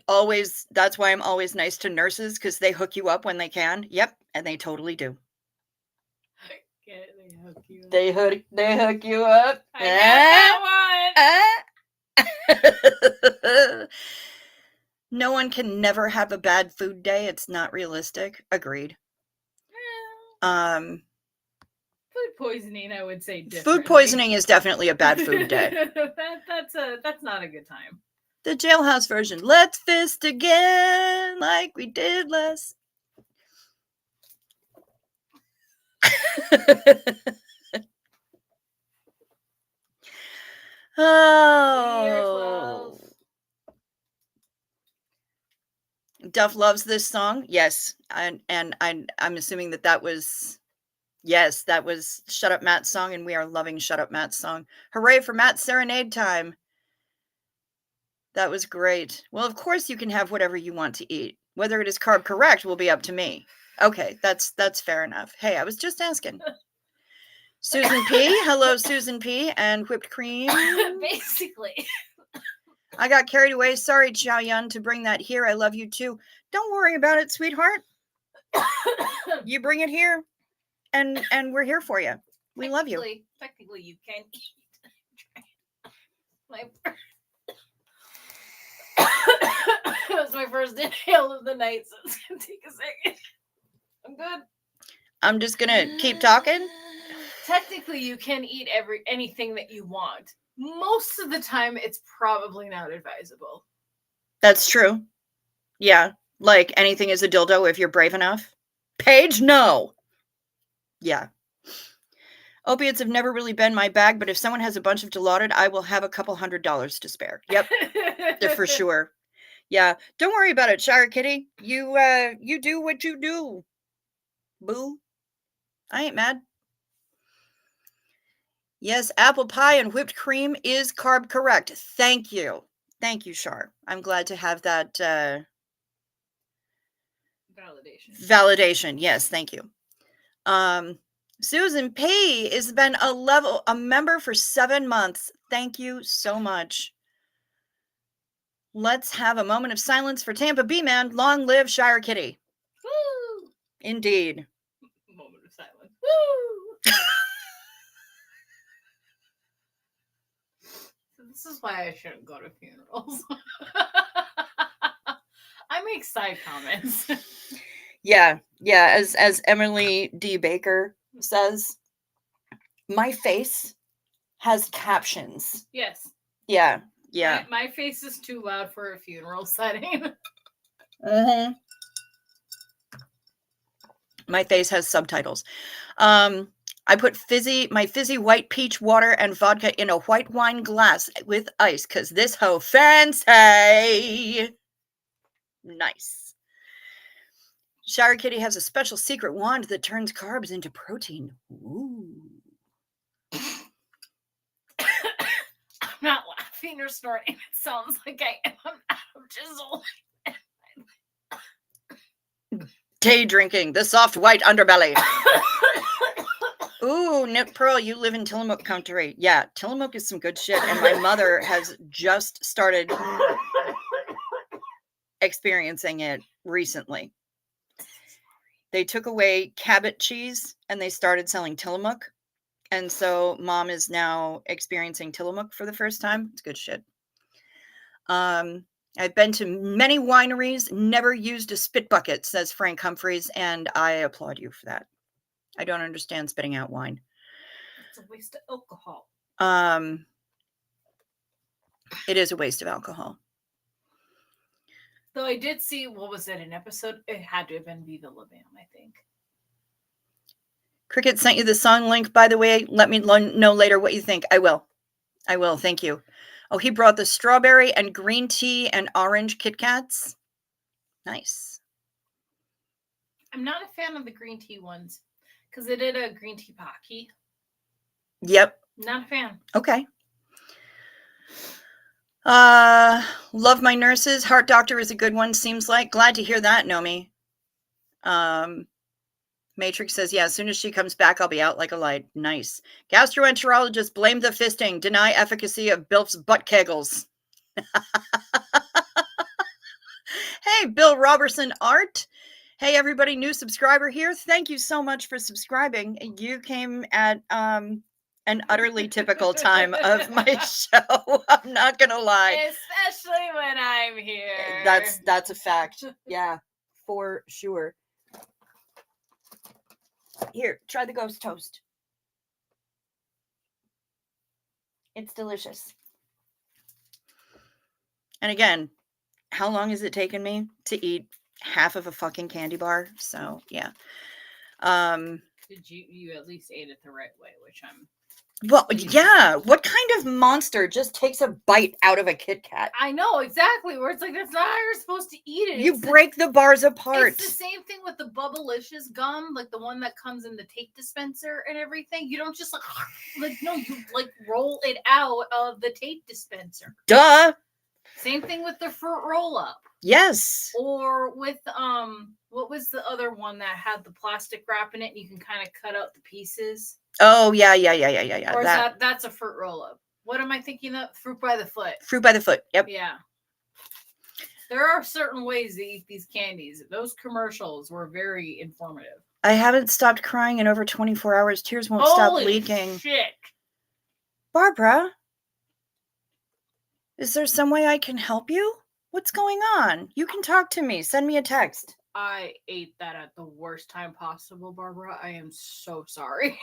always, that's why I'm always nice to nurses, because they hook you up when they can. Yep, and they totally do. They hook you up. They hook you up. I got that one. No one can never have a bad food day. It's not realistic. Agreed. Food poisoning, I would say differently. Food poisoning is definitely a bad food day. That's not a good time. The jailhouse version. Let's fist again like we did last. Oh. Duff loves this song. Yes. And I'm assuming that was, yes, that was Shut Up Matt's song, and we are loving Shut Up Matt's song. Hooray for Matt's serenade time. That was great. Well, of course you can have whatever you want to eat. Whether it is carb correct will be up to me. Okay, that's fair enough. Hey, I was just asking. Susan P. Hello, Susan P. And whipped cream. Basically. I got carried away. Sorry, Chow Yun, to bring that here. I love you too. Don't worry about it, sweetheart. You bring it here, and we're here for you. We love you. Technically, you can eat. It was my first inhale of the night, so it's gonna take a second. I'm good. I'm just gonna keep talking. Technically, you can eat anything that you want. Most of the time, it's probably not advisable. That's true. Yeah, like anything is a dildo if you're brave enough. Paige, no. Yeah. Opiates have never really been my bag, but if someone has a bunch of Dilaudid, I will have a couple $100 to spare. Yep, for sure. Yeah, don't worry about it, Shire Kitty. You do what you do, boo. I ain't mad. Yes, apple pie and whipped cream is carb correct. Thank you, Shar. I'm glad to have that validation. Yes, thank you. Susan P has been a member for 7 months. Thank you so much. Let's have a moment of silence for Tampa Bay man. Long live Shire Kitty. Woo! Indeed. Moment of silence. Woo! This is why I shouldn't go to funerals. I make side comments. Yeah. As Emily D. Baker says, my face has captions. Yes. Yeah. My face is too loud for a funeral setting. Mm-hmm. My face has subtitles. I put my fizzy white peach water and vodka in a white wine glass with ice because this hoe fancy. Nice. Shire Kitty has a special secret wand that turns carbs into protein. Ooh. I'm not laughing or snorting. It sounds like I am out of jizzle. Tea drinking, the soft white underbelly. Ooh, Nick Pearl, you live in Tillamook country. Yeah, Tillamook is some good shit. And my mother has just started experiencing it recently. They took away Cabot cheese and they started selling Tillamook. And so mom is now experiencing Tillamook for the first time. It's good shit. I've been to many wineries, never used a spit bucket, says Frank Humphreys, and I applaud you for that. I don't understand spitting out wine. It's a waste of alcohol. It is a waste of alcohol. Though I did see, what was it, an episode? It had to have been Viva La Bam, I think. Cricket sent you the song link, by the way. Let me know later what you think. I will. Thank you. Oh, he brought the strawberry and green tea and orange Kit Kats. Nice. I'm not a fan of the green tea ones because they did a green tea Pocky. Yep. Not a fan. Okay. Love my nurses. Heart doctor is a good one, seems like. Glad to hear that, Nomi. Matrix says, yeah, as soon as she comes back, I'll be out like a light. Nice. Gastroenterologist blame the fisting. Deny efficacy of Bilf's butt kegels. Hey, Bill Robertson Art. Hey, everybody, new subscriber here. Thank you so much for subscribing. You came at an utterly typical time of my show. I'm not going to lie. Especially when I'm here. That's a fact. Yeah, for sure. Here, try the ghost toast. It's delicious. And again, how long has it taken me to eat half of a fucking candy bar? So, yeah. Did you at least ate it the right way, which I'm... Well, yeah. What kind of monster just takes a bite out of a Kit Kat? I know, exactly. Where it's like, that's not how you're supposed to eat it. You break the bars apart. It's the same thing with the Bubblicious gum, like the one that comes in the tape dispenser and everything. You don't just no, you roll it out of the tape dispenser. Duh. Same thing with the fruit roll up. Yes. Or with what was the other one that had the plastic wrap in it and you can kind of cut out the pieces? Oh, yeah. Or is that's a fruit roll up? What am I thinking of? Fruit by the foot. Fruit by the foot. Yep. Yeah. There are certain ways to eat these candies. Those commercials were very informative. I haven't stopped crying in over 24 hours. Tears won't stop leaking. Shit. Barbara, is there some way I can help you? What's going on? You can talk to me. Send me a text. I ate that at the worst time possible, Barbara. I am so sorry.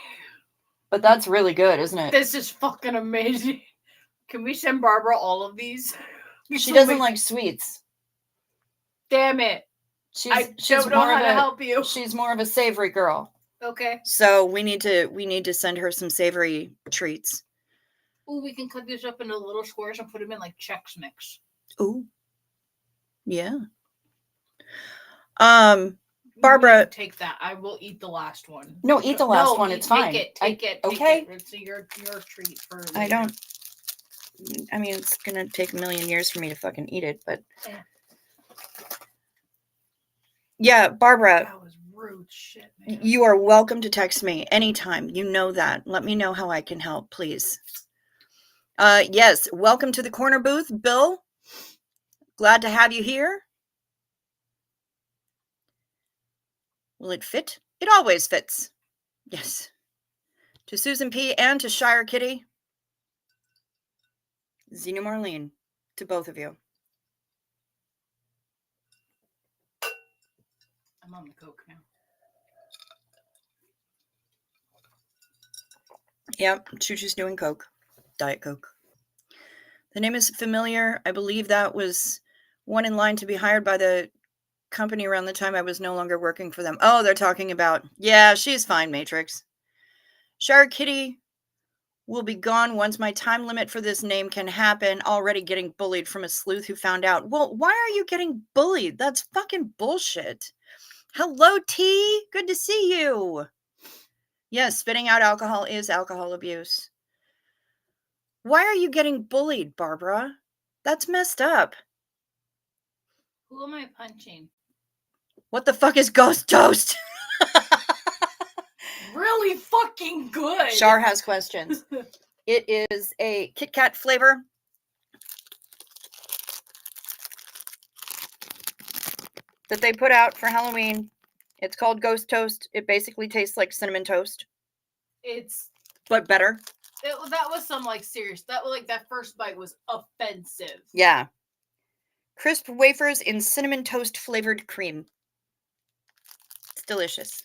But that's really good, isn't it? This is fucking amazing. Can we send Barbara all of these? She doesn't like sweets. Damn it. I don't know how to help you. She's more of a savory girl. Okay. So we need to send her some savory treats. Ooh, we can cut these up into little squares and put them in like Chex Mix. Ooh. Yeah. Barbara, take that. I will eat the last one. No, eat the last one. It's fine. Take it. Okay. It's your treat for later. I mean, it's gonna take a million years for me to fucking eat it, but yeah, Barbara. That was rude shit, man. You are welcome to text me anytime. You know that. Let me know how I can help, please. Yes. Welcome to the corner booth, Bill. Glad to have you here. Will it fit? It always fits. Yes. To Susan P. and to Shire Kitty. Zena Marlene. To both of you. I'm on the Coke now. Yep, Choo-Choo's doing Coke. Diet Coke. The name is familiar. I believe that was one in line to be hired by the company around the time I was no longer working for them. Oh, they're talking about, yeah, she's fine, Matrix. Shire Kitty will be gone once my time limit for this name can happen. Already getting bullied from a sleuth who found out. Well, why are you getting bullied? That's fucking bullshit. Hello, T. Good to see you. Yes, spitting out alcohol is alcohol abuse. Why are you getting bullied, Barbara? That's messed up. Who am I punching? What the fuck is Ghost Toast? Really fucking good. Shar has questions. It is a Kit Kat flavor. That they put out for Halloween. It's called Ghost Toast. It basically tastes like cinnamon toast. But better. That was some like serious. That first bite was offensive. Yeah. Crisp wafers in cinnamon toast flavored cream. It's delicious.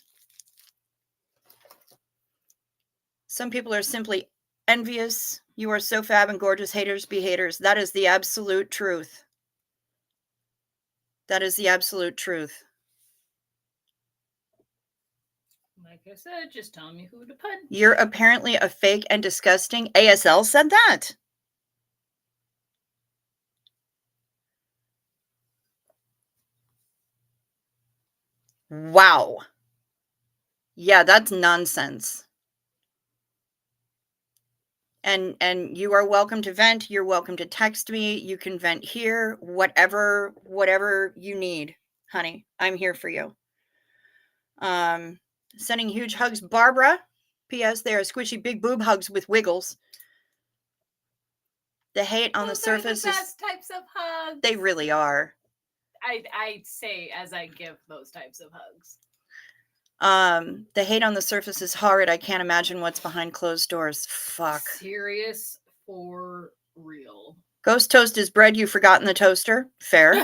Some people are simply envious. You are so fab and gorgeous. Haters be haters. That is the absolute truth. That is the absolute truth. Like I said, just tell me who to punch. You're apparently a fake and disgusting. ASL said that. Wow. Yeah, that's nonsense. And you are welcome to vent. You're welcome to text me. You can vent here. Whatever you need, honey. I'm here for you. Sending huge hugs, Barbara. P.S. They are squishy big boob hugs with wiggles. The hate on the surface are the best types of hugs. They really are. I say as I give those types of hugs. The hate on the surface is horrid. I can't imagine what's behind closed doors. Fuck. Serious for real. Ghost Toast is bread you forgot in the toaster. Fair.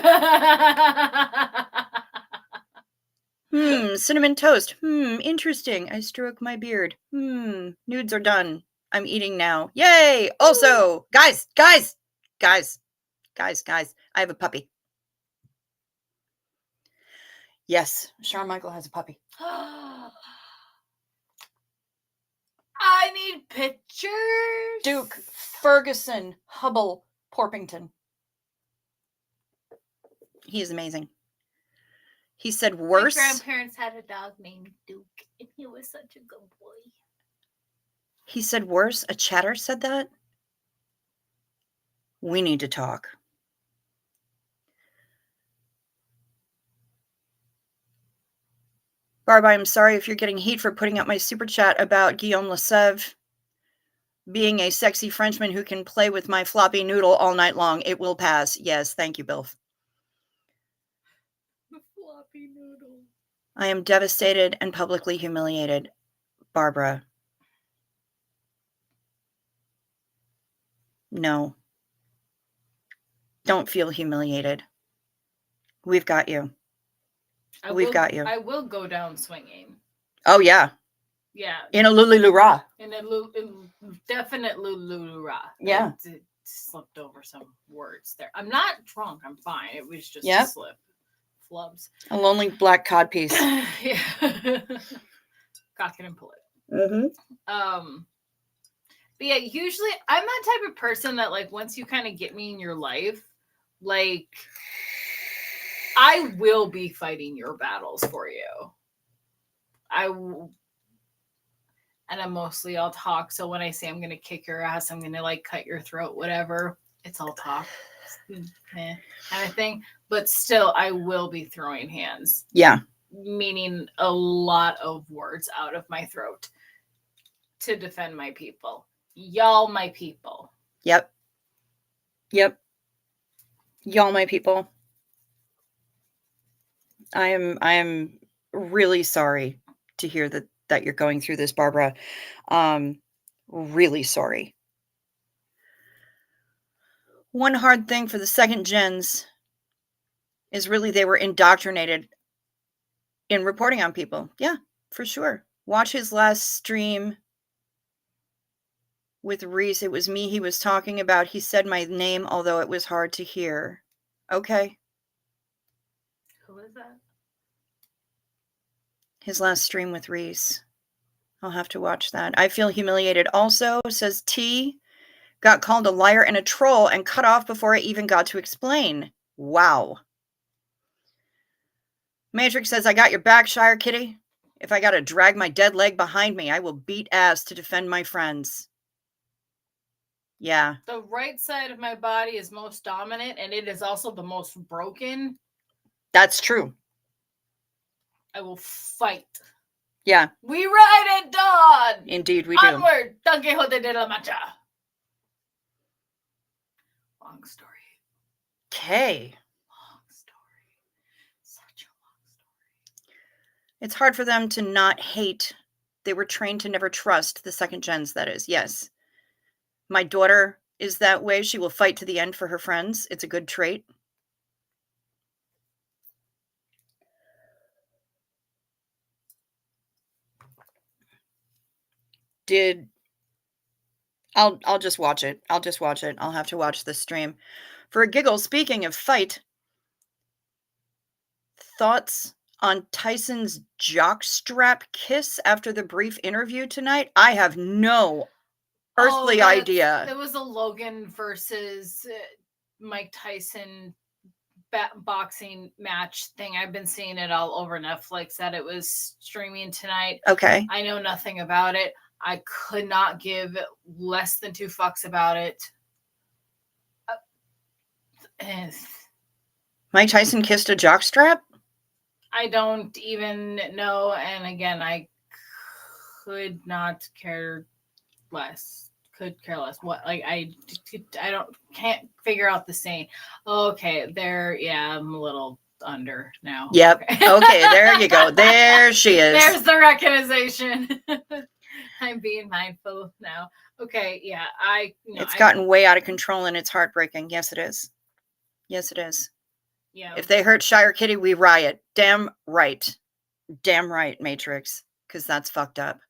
Cinnamon toast. Interesting. I stroke my beard. Nudes are done. I'm eating now. Yay! Also, guys, I have a puppy. Yes, Charmichael has a puppy. I need pictures. Duke Ferguson Hubble Porpington. He is amazing. He said worse. My grandparents had a dog named Duke, and he was such a good boy. He said worse. A chatter said that. We need to talk. Barb, I'm sorry if you're getting heat for putting up my super chat about Guillaume Lesevre being a sexy Frenchman who can play with my floppy noodle all night long. It will pass. Yes, thank you, Bilf. The floppy noodle. I am devastated and publicly humiliated. Barbara. No. Don't feel humiliated. We've got you. We've got you. I will go down swinging. Oh, yeah. Yeah. In a Lululura. In definite Lululura. Yeah. It slipped over some words there. I'm not drunk. I'm fine. It was just Yep. a slip. Flubs. A lonely black codpiece. Yeah. Cock it and pull it. Mm-hmm. But yeah, usually I'm that type of person that like once you kind of get me in your life, like I will be fighting your battles for you. And I'll talk. So when I say I'm gonna kick your ass, I'm gonna like cut your throat, whatever. It's all talk, kind of thing. But still, I will be throwing hands. Yeah. Meaning a lot of words out of my throat to defend my people. Y'all, my people. Yep. Y'all, my people, I am really sorry to hear that you're going through this, Barbara. Really sorry. One hard thing for the second gens is really they were indoctrinated in reporting on people. Yeah, for sure. Watch his last stream with Reese. It was me he was talking about. He said my name, although it was hard to hear. Okay. Who is that? His last stream with Reese. I'll have to watch that. I feel humiliated also, says T. Got called a liar and a troll and cut off before I even got to explain. Wow. Matrix says, I got your back, Shire Kitty. If I gotta drag my dead leg behind me, I will beat ass to defend my friends. Yeah. The right side of my body is most dominant, and it is also the most broken. That's true. I will fight. Yeah. We ride at dawn. Indeed, we do. Onward, Don Quixote de la Mancha. Long story. Okay. Long story. Such a long story. It's hard for them to not hate. They were trained to never trust the second gens, that is. Yes. My daughter is that way. She will fight to the end for her friends. It's a good trait. I'll just watch it. I'll just watch it. I'll have to watch this stream. For a giggle, speaking of fight, thoughts on Tyson's jockstrap kiss after the brief interview tonight? I have no earthly idea. It was a Logan versus Mike Tyson boxing match thing. I've been seeing it all over Netflix that it was streaming tonight. Okay. I know nothing about it. I could not give less than 2 fucks about it. Mike Tyson kissed a jockstrap? I don't even know. And again, I could not care less. Could care less. What? Like can't figure out the saying. Okay, there. Yeah, I'm a little under now. Yep. Okay, there you go. There she is. There's the recognition. I'm being mindful now. Okay, yeah, it's gotten way out of control and it's heartbreaking. Yes, it is. Yes, it is. Yeah. If they hurt Shire Kitty, we riot. Damn right. Damn right, Matrix. Because that's fucked up.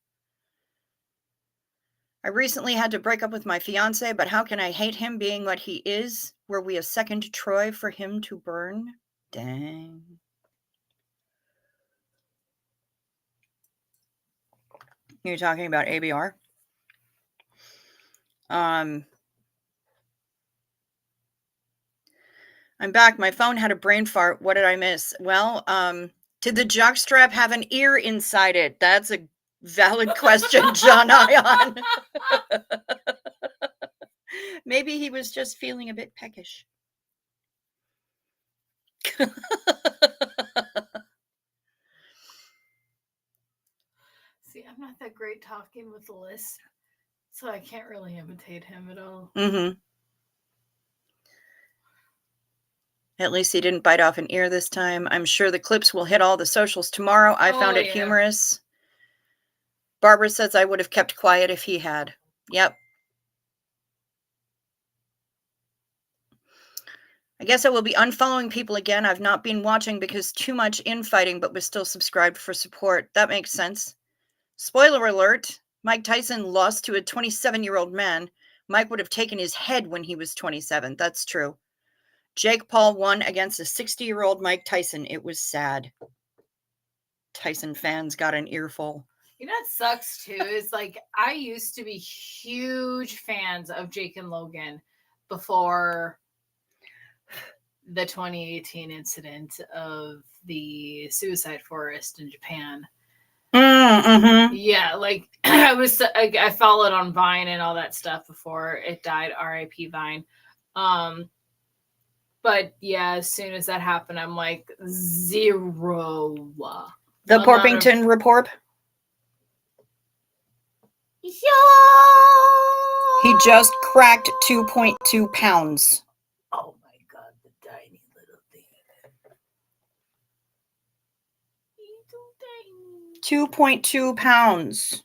I recently had to break up with my fiance, but how can I hate him being what he is? Were we a second Troy for him to burn? Dang. You're talking about ABR? I'm back. My phone had a brain fart. What did I miss? Well, did the jockstrap have an ear inside it? That's a valid question, John Ion. Maybe he was just feeling a bit peckish. See, I'm not that great talking with the list, so I can't really imitate him at all. Mm-hmm. At least he didn't bite off an ear this time. I'm sure the clips will hit all the socials tomorrow. I found it humorous. Barbara says I would have kept quiet if he had. Yep. I guess I will be unfollowing people again. I've not been watching because too much infighting, but was still subscribed for support. That makes sense. Spoiler alert, Mike Tyson lost to a 27-year-old man. Mike would have taken his head when he was 27. That's true. Jake Paul won against a 60-year-old Mike Tyson. It was sad. Tyson fans got an earful. You know what sucks too is like I used to be huge fans of Jake and Logan before the 2018 incident of the suicide forest in Japan. Mm-hmm. Yeah, like I followed on Vine and all that stuff before it died. R.I.P. Vine. But yeah, as soon as that happened, I'm like zero. The Porpington report. Yo! He just cracked 2.2 pounds. Oh my god, the 2.2 pounds.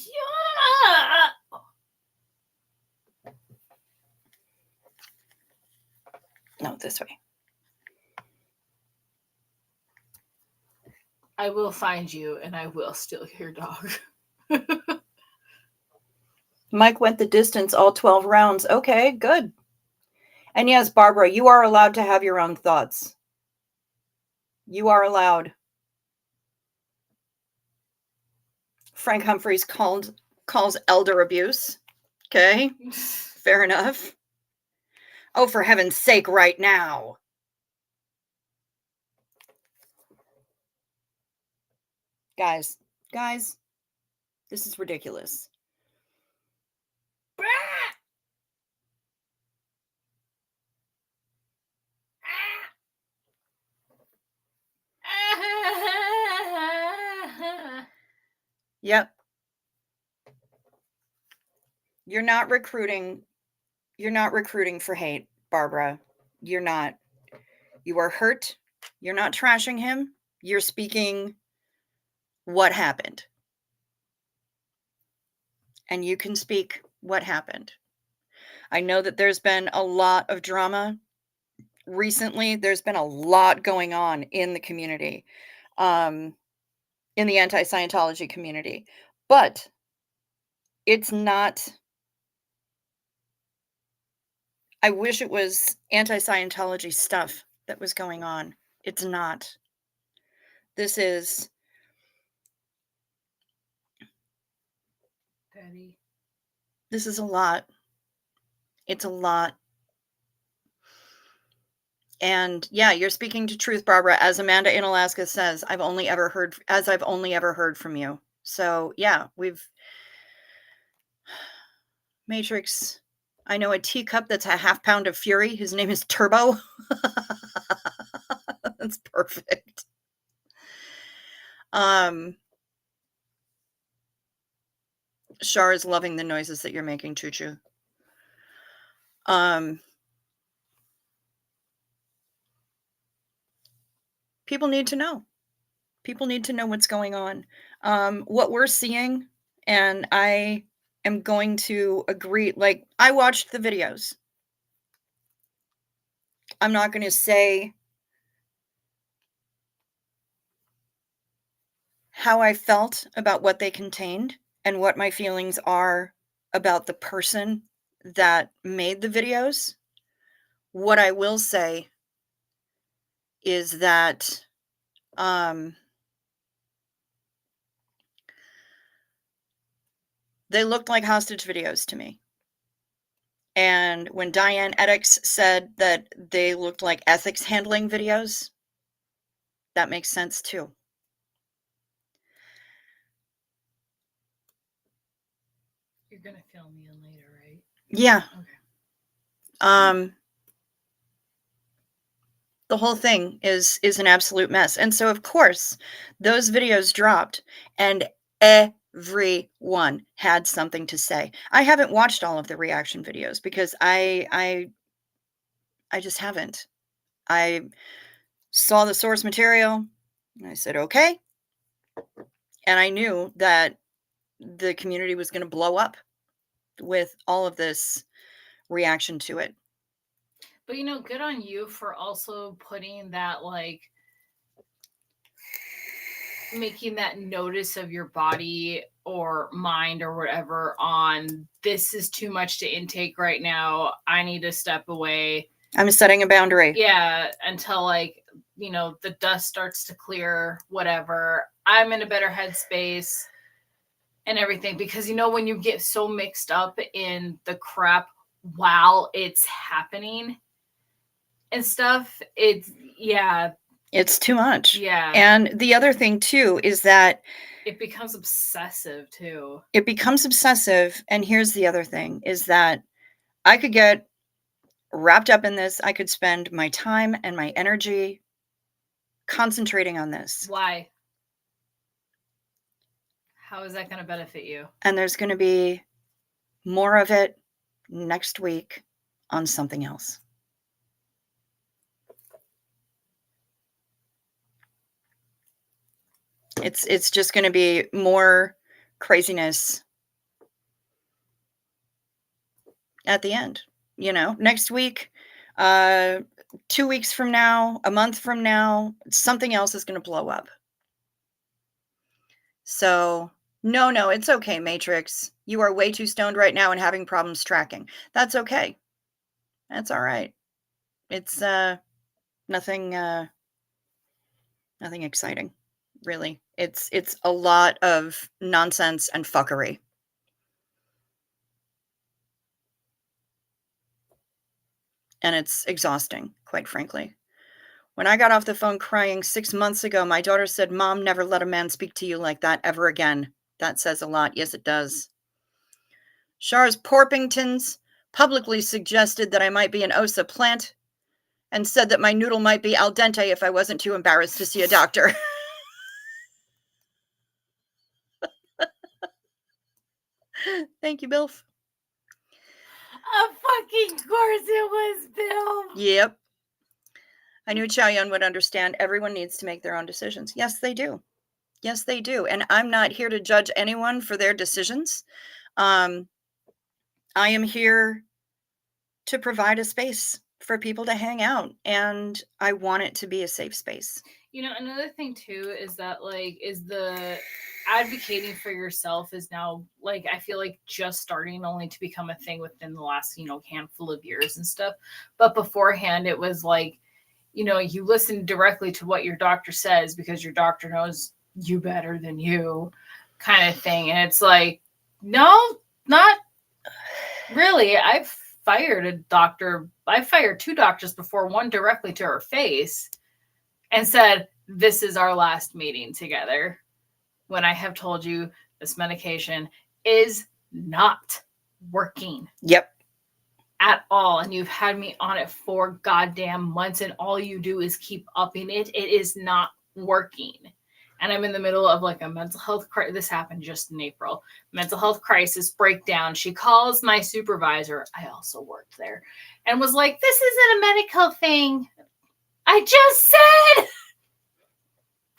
Yeah. No, this way. I will find you and I will steal your dog. Mike went the distance all 12 rounds. Okay, good. And yes, Barbara, you are allowed to have your own thoughts. You are allowed. Frank Humphreys calls elder abuse. Okay, fair enough. Oh, for heaven's sake, right now. Guys, this is ridiculous. Yep. You're not recruiting for hate, Barbara. You're not. You are hurt. You're not trashing him. You're speaking what happened. And you can speak what happened. I know that there's been a lot of drama recently. There's been a lot going on in the community, in the anti-Scientology community. But it's not. I wish it was anti-Scientology stuff that was going on. It's not. This is Daddy. This is a lot. It's a lot. And yeah, you're speaking to truth, Barbara. As Amanda in Alaska says, I've only ever heard from you. So yeah, we've Matrix. I know a teacup that's a half pound of fury. His name is Turbo. That's perfect. Shar is loving the noises that you're making, Choo Choo. People need to know. People need to know what's going on. What we're seeing, and I am going to agree. Like, I watched the videos. I'm not going to say how I felt about what they contained and what my feelings are about the person that made the videos. What I will say is that they looked like hostage videos to me. And when Diane Eddix said that they looked like ethics handling videos, that makes sense too. You're gonna fill me in later, right? Yeah. Okay. The whole thing is an absolute mess. And so of course, those videos dropped and everyone had something to say. I haven't watched all of the reaction videos because I just haven't. I saw the source material and I said, okay. And I knew that the community was going to blow up with all of this reaction to it. But good on you for also putting that, like, making that notice of your body or mind or whatever on, this is too much to intake right now. I need to step away. I'm setting a boundary. Yeah, until the dust starts to clear, whatever. I'm in a better headspace and everything, because when you get so mixed up in the crap while it's happening and stuff, it's too much. Yeah. And the other thing too is that it becomes obsessive too. It becomes obsessive. And here's the other thing is that I could get wrapped up in this. I could spend my time and my energy concentrating on this. Why? How is that going to benefit you? And there's going to be more of it next week on something else. It's just going to be more craziness at the end. Next week, 2 weeks from now, a month from now, something else is going to blow up. So, no, it's okay, Matrix. You are way too stoned right now and having problems tracking. That's okay. That's all right. It's nothing exciting, really. It's a lot of nonsense and fuckery. And it's exhausting, quite frankly. When I got off the phone crying 6 months ago, my daughter said, "Mom, never let a man speak to you like that ever again." That says a lot. Yes, it does. Char's Porpingtons publicly suggested that I might be an OSA plant and said that my noodle might be al dente if I wasn't too embarrassed to see a doctor. Thank you, Bilf. Of fucking course it was Bill. Yep. I knew Chow Yun would understand. Everyone needs to make their own decisions. Yes, they do. Yes, they do. And I'm not here to judge anyone for their decisions. I am here to provide a space for people to hang out, and I want it to be a safe space. Another thing too is that is the advocating for yourself is now I feel like just starting only to become a thing within the last handful of years and stuff. But beforehand it was you listen directly to what your doctor says because your doctor knows you better than you, kind of thing. And it's no, not really. I fired 2 doctors before, one directly to her face, and said, "This is our last meeting together," when I have told you this medication is not working. Yep. At all. And you've had me on it for goddamn months, and all you do is keep upping it. It is not working. And I'm in the middle of a mental health crisis. This happened just in April. Mental health crisis breakdown. She calls my supervisor. I also worked there. And was like, "This isn't a medical thing. I just said."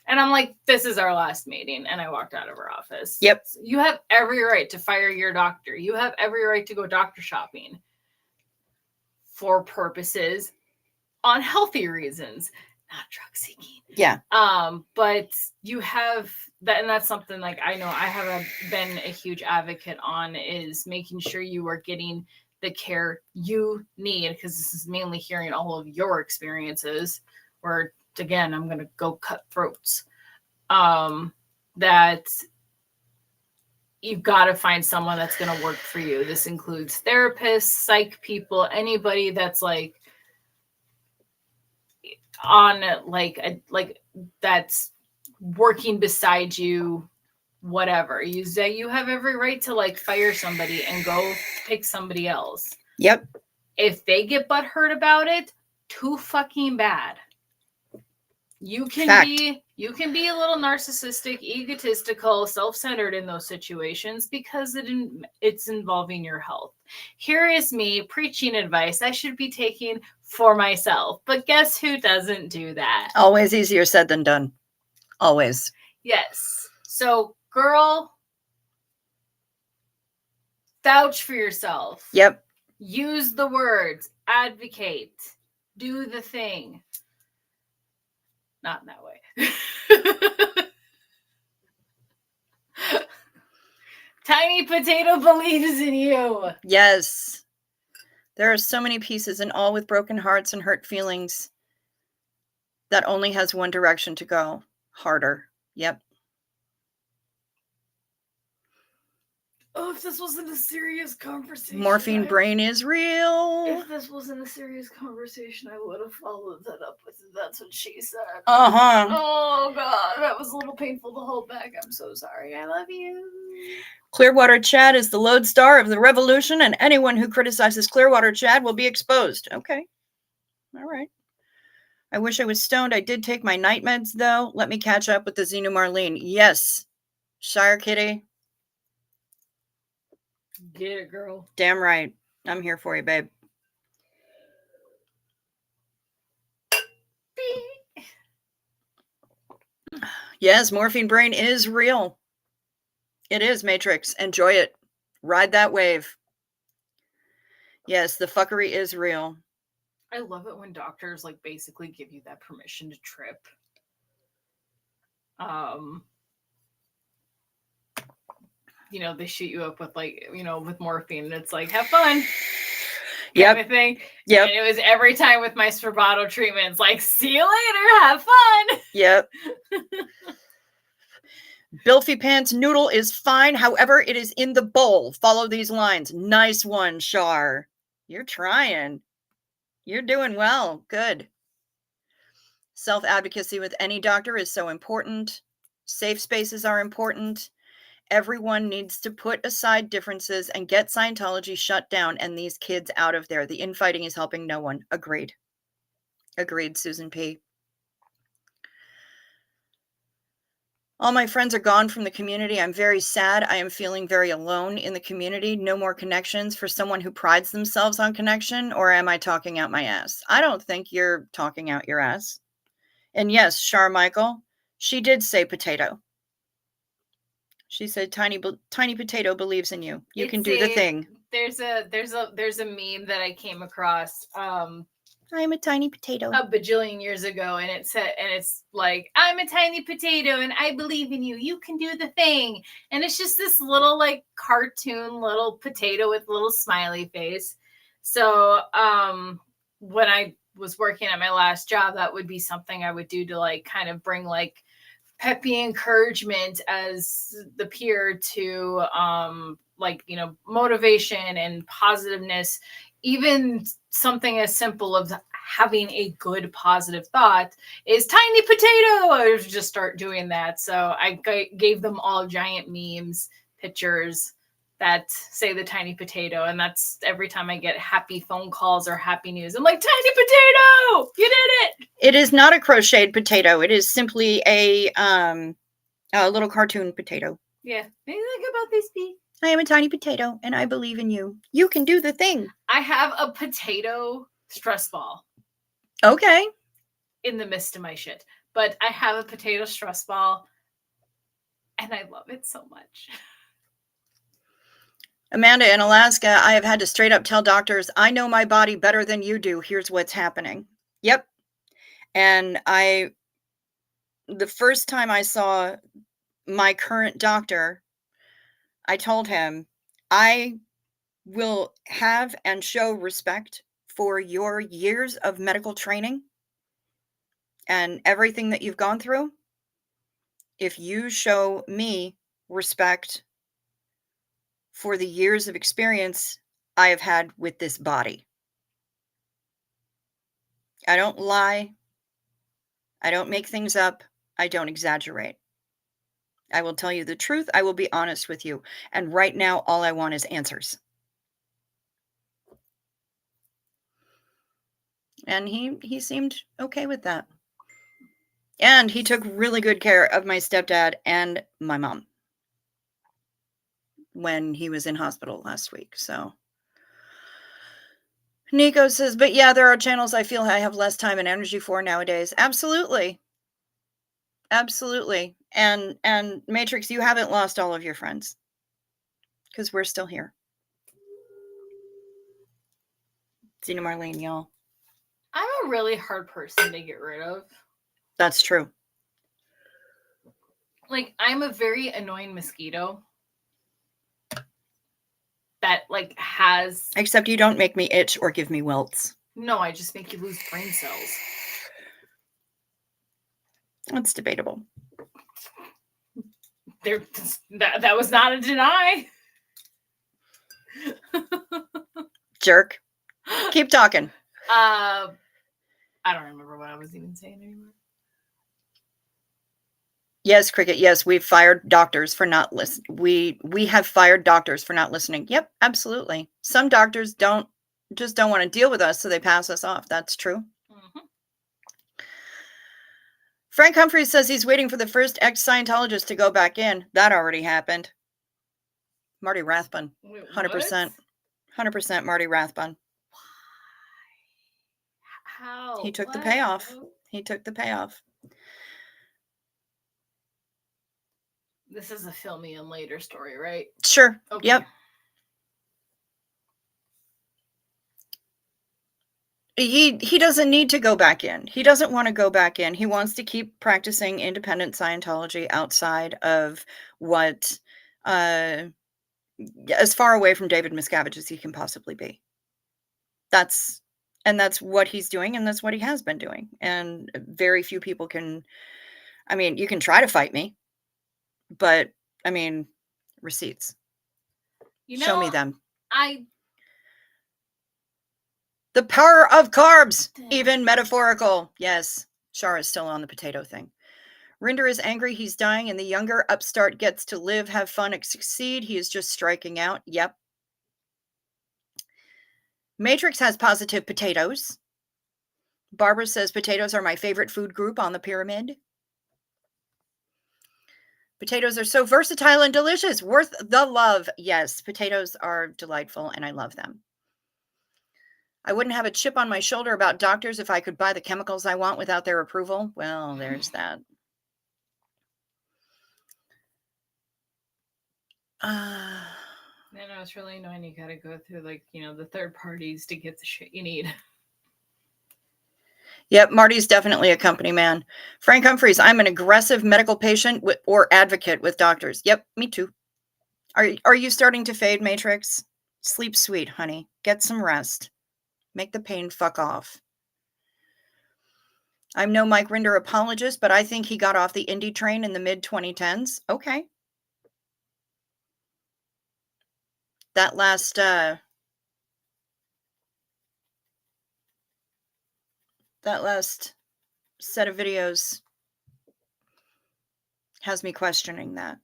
And I'm like, "This is our last meeting." And I walked out of her office. Yep. So you have every right to fire your doctor. You have every right to go doctor shopping for purposes on healthy reasons, not drug seeking. Yeah. But you have that, and that's something I know I have been a huge advocate on, is making sure you are getting the care you need, because this is mainly hearing all of your experiences where, again, I'm going to go cut throats. That you've got to find someone that's going to work for you. This includes therapists, psych people, anybody that's on that's working beside you, whatever. You say you have every right to fire somebody and go pick somebody else. Yep. If they get butthurt about it, too fucking bad. You can be a little narcissistic, egotistical, self-centered in those situations because it's involving your health. Here is me preaching advice I should be taking for myself. But guess who doesn't do that? Always easier said than done. Always. Yes. So, girl, vouch for yourself. Yep. Use the words. Advocate. Do the thing. Not in that way. Tiny Potato believes in you. Yes. There are so many pieces, and all with broken hearts and hurt feelings, that only has one direction to go. Harder. Yep. Oh, if this wasn't a serious conversation. Morphine brain is real. If this wasn't a serious conversation, I would have followed that up with "that's what she said." Uh-huh. Oh, God. That was a little painful to hold back. I'm so sorry. I love you. Clearwater Chad is the lodestar of the revolution, and anyone who criticizes Clearwater Chad will be exposed. Okay. All right. I wish I was stoned. I did take my night meds, though. Let me catch up with the Xenu Marlene. Yes. Shire Kitty. Get it, girl. Damn right. I'm here for you, babe. Yes, morphine brain is real. It is, Matrix. Enjoy it. Ride that wave. Yes, the fuckery is real. I love it when doctors like basically give you that permission to trip. You know, they shoot you up with like, you know, with morphine and it's like, have fun. Yep. Kind of thing. Yep. And it was every time with my Spravato treatments, like, see you later, have fun. Yep. Bilfy Pants noodle is fine. However, it is in the bowl. Follow these lines. Nice one, Char. You're trying. You're doing well. Good. Self-advocacy with any doctor is so important. Safe spaces are important. Everyone needs to put aside differences and get Scientology shut down and these kids out of there. The infighting is helping no one. Agreed. Agreed, Susan P. All my friends are gone from the community. I'm very sad. I am feeling very alone in the community. No more connections for someone who prides themselves on connection, or am I talking out my ass? I don't think you're talking out your ass. And yes, Char Michael, she did say potato. She said tiny potato believes in you. You can do the thing. There's a meme that I came across I'm a tiny potato. A bajillion years ago, and it's like, I'm a tiny potato and I believe in you. You can do the thing. And it's just this little like cartoon little potato with a little smiley face. So when I was working at my last job, that would be something I would do to like kind of bring like peppy encouragement as the peer to like, you know, motivation and positiveness. Even something as simple as having a good positive thought is tiny potato. I would just start doing that. So I gave them all giant memes, pictures that say the tiny potato. And that's every time I get happy phone calls or happy news, I'm like, tiny potato, you did it. It is not a crocheted potato. It is simply a little cartoon potato. Yeah. Maybe think about this, Pete. I am a tiny potato and I believe in you. You can do the thing. I have a potato stress ball. Okay. In the midst of my shit. But I have a potato stress ball and I love it so much. Amanda, in Alaska, I have had to straight up tell doctors, I know my body better than you do. Here's what's happening. Yep. And the first time I saw my current doctor, I told him, I will have and show respect for your years of medical training and everything that you've gone through. If you show me respect for the years of experience I have had with this body. I don't lie. I don't make things up. I don't exaggerate. I will tell you the truth. I will be honest with you. And right now, all I want is answers. And he seemed okay with that. And he took really good care of my stepdad and my mom when he was in hospital last week. So Nico says, but yeah, there are channels I feel I have less time and energy for nowadays. Absolutely. Absolutely. And Matrix, you haven't lost all of your friends because we're still here. Zena Marlene, y'all. I'm a really hard person to get rid of. That's true. Like, I'm a very annoying mosquito that, like, has... Except you don't make me itch or give me welts. No, I just make you lose brain cells. That's debatable. That was not a deny. Jerk. Keep talking. I don't remember what I was even saying anymore. Yes, Cricket. Yes, we've fired doctors for not listening. We have fired doctors for not listening. Yep, absolutely. Some doctors don't want to deal with us, so they pass us off. That's true. Mm-hmm. Frank Humphreys says he's waiting for the first ex-Scientologist to go back in. That already happened. Marty Rathbun. 100%. 100% Marty Rathbun. How? He took the payoff. He took the payoff. This is a fill me in later story, right? Sure. Okay. Yep. He doesn't need to go back in. He doesn't want to go back in. He wants to keep practicing independent Scientology outside of what, as far away from David Miscavige as he can possibly be. That's what he's doing, and that's what he has been doing. And very few people can. I mean, you can try to fight me, but I mean, receipts. Show me them. The power of carbs, even metaphorical. Yes, Shar is still on the potato thing. Rinder is angry. He's dying, and the younger upstart gets to live, have fun, and succeed. He is just striking out. Yep. Matrix has positive potatoes. Barbara says potatoes are my favorite food group on the pyramid. Potatoes are so versatile and delicious, worth the love. Yes, potatoes are delightful, and I love them. I wouldn't have a chip on my shoulder about doctors if I could buy the chemicals I want without their approval. Well, there's that. I know it's really annoying. You gotta go through the third parties to get the shit you need. Yep, Marty's definitely a company man. Frank Humphreys, I'm an aggressive medical patient or advocate with doctors. Yep, me too. Are you starting to fade, Matrix? Sleep sweet, honey. Get some rest. Make the pain fuck off. I'm no Mike Rinder apologist, but I think he got off the indie train in the mid-2010s. Okay. That last set of videos has me questioning that.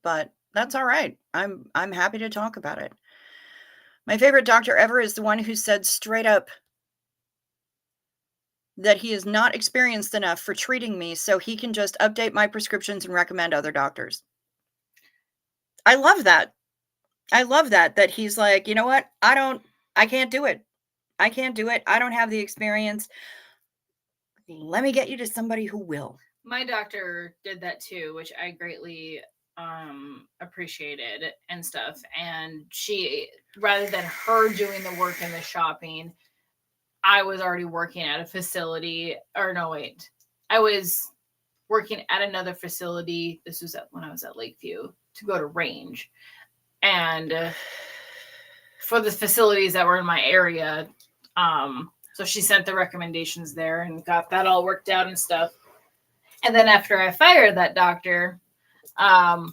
But that's all right. I'm happy to talk about it. My favorite doctor ever is the one who said straight up that he is not experienced enough for treating me, so he can just update my prescriptions and recommend other doctors. I love that. I love that he's like, you know what? I can't do it. I can't do it. I don't have the experience. Let me get you to somebody who will. My doctor did that too, which I greatly appreciated and stuff. And she, rather than her doing the work and the shopping, I was already working at a facility. Or no, wait. I was working at another facility. This was when I was at Lakeview to go to Range. And for the facilities that were in my area, so she sent the recommendations there and got that all worked out and stuff. And then after I fired that doctor, I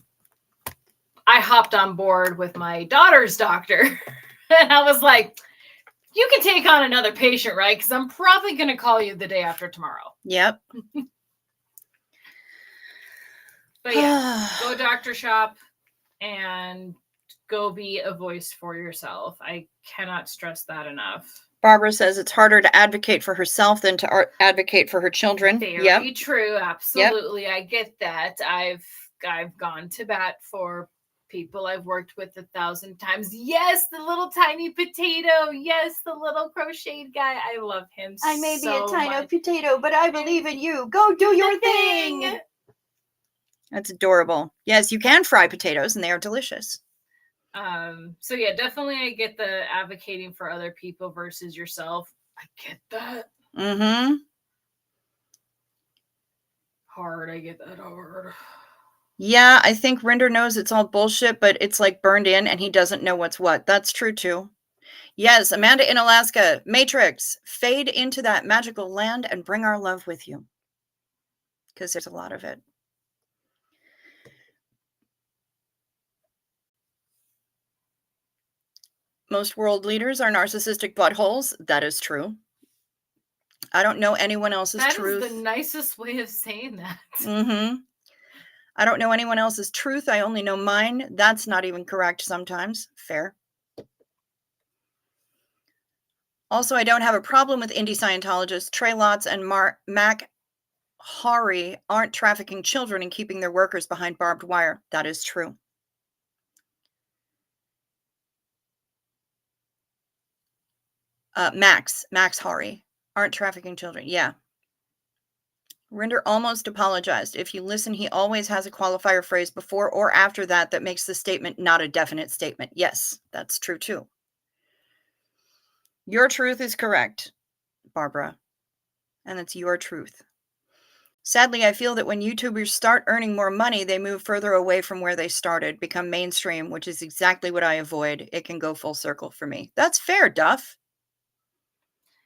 hopped on board with my daughter's doctor. And I was like, you can take on another patient, right? Because I'm probably going to call you the day after tomorrow. Yep. But yeah, go doctor shop and go be a voice for yourself. I cannot stress that enough. Barbara says it's harder to advocate for herself than to advocate for her children. Very true. Absolutely. Yep. I get that. I've gone to bat for people I've worked with 1,000 times. Yes, the little tiny potato. Yes, the little crocheted guy. I love him so much. I may be a tiny potato, but I believe in you. Go do your thing. That's adorable. Yes, you can fry potatoes and they are delicious. So yeah, definitely I get the advocating for other people versus yourself. I get that. Mm-hmm. Hard. I get that hard. Yeah, I think Rinder knows it's all bullshit, but it's like burned in and he doesn't know what's what. That's true too. Yes, Amanda in Alaska. Matrix, fade into that magical land and bring our love with you. Because there's a lot of it. Most world leaders are narcissistic buttholes. That is true. I don't know anyone else's truth. That is the nicest way of saying that. Mm-hmm. I don't know anyone else's truth. I only know mine. That's not even correct sometimes. Fair. Also, I don't have a problem with indie Scientologists. Trey Lotz and Mac Hari aren't trafficking children and keeping their workers behind barbed wire. That is true. Max Hari aren't trafficking children. Yeah. Rinder almost apologized. If you listen, he always has a qualifier phrase before or after that makes the statement not a definite statement. Yes, that's true too. Your truth is correct, Barbara. And it's your truth. Sadly, I feel that when YouTubers start earning more money, they move further away from where they started, become mainstream, which is exactly what I avoid. It can go full circle for me. That's fair, Duff.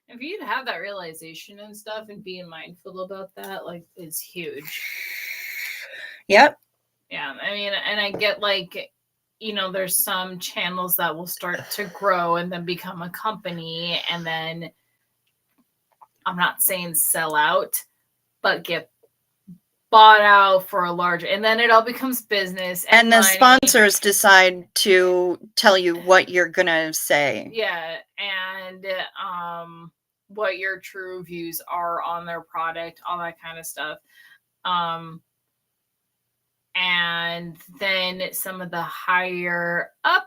If you'd have that realization and stuff and being mindful about that, like, is huge. Yep. Yeah, I mean, and I get, like, you know, there's some channels that will start to grow and then become a company, and then I'm not saying sell out, but get bought out for a large, and then it all becomes business. And the money. sponsors decide to tell you what you're going to say. Yeah, and what your true views are on their product, all that kind of stuff. And then some of the higher up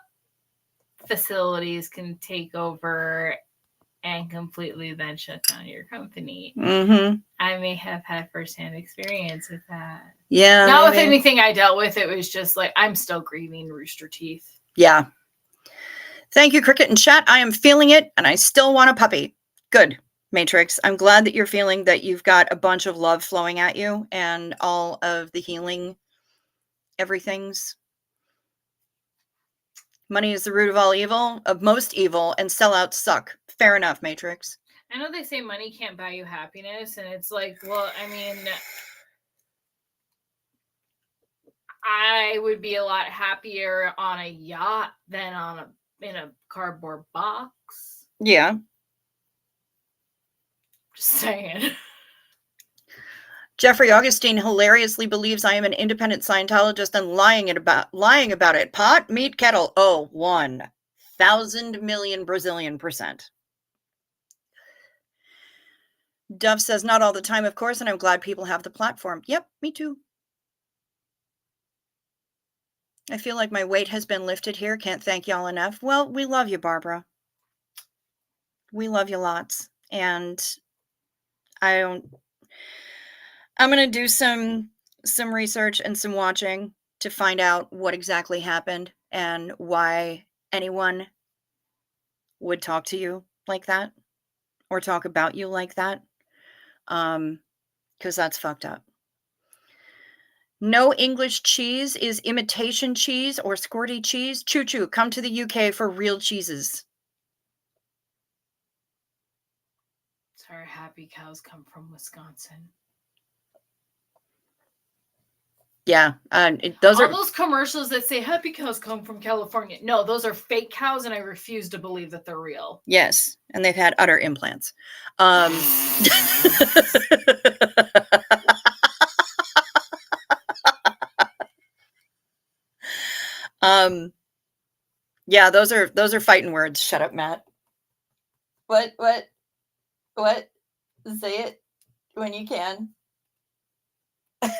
facilities can take over and completely then shut down your company. Mm-hmm. I may have had firsthand experience with that. Yeah. Not with anything I dealt with. It was just like, I'm still grieving Rooster Teeth. Yeah. Thank you, Cricket and Chat. I am feeling it, and I still want a puppy. Good, Matrix. I'm glad that you're feeling that you've got a bunch of love flowing at you and all of the healing, everything's. Money is the root of all evil, of most evil, and sellouts suck. Fair enough, Matrix. I know they say money can't buy you happiness, and it's like, well, I mean, I would be a lot happier on a yacht than in a cardboard box. Yeah. Just saying. Jeffrey Augustine hilariously believes I am an independent Scientologist and lying about it. Pot, meat, kettle. Oh, 1,000 million Brazilian %. Dove says, not all the time, of course, and I'm glad people have the platform. Yep, me too. I feel like my weight has been lifted here. Can't thank y'all enough. Well, we love you, Barbara. We love you lots. And I'm going to do some research and some watching to find out what exactly happened and why anyone would talk to you like that or talk about you like that. Because that's fucked up. No English cheese is imitation cheese or squirty cheese. Choo-choo, come to the UK for real cheeses. Sorry, happy cows come from Wisconsin. Yeah, those commercials that say happy cows come from California. No, those are fake cows, and I refuse to believe that they're real. Yes, and they've had udder implants. Yeah, those are fighting words. Shut up, Matt. What? Say it when you can. That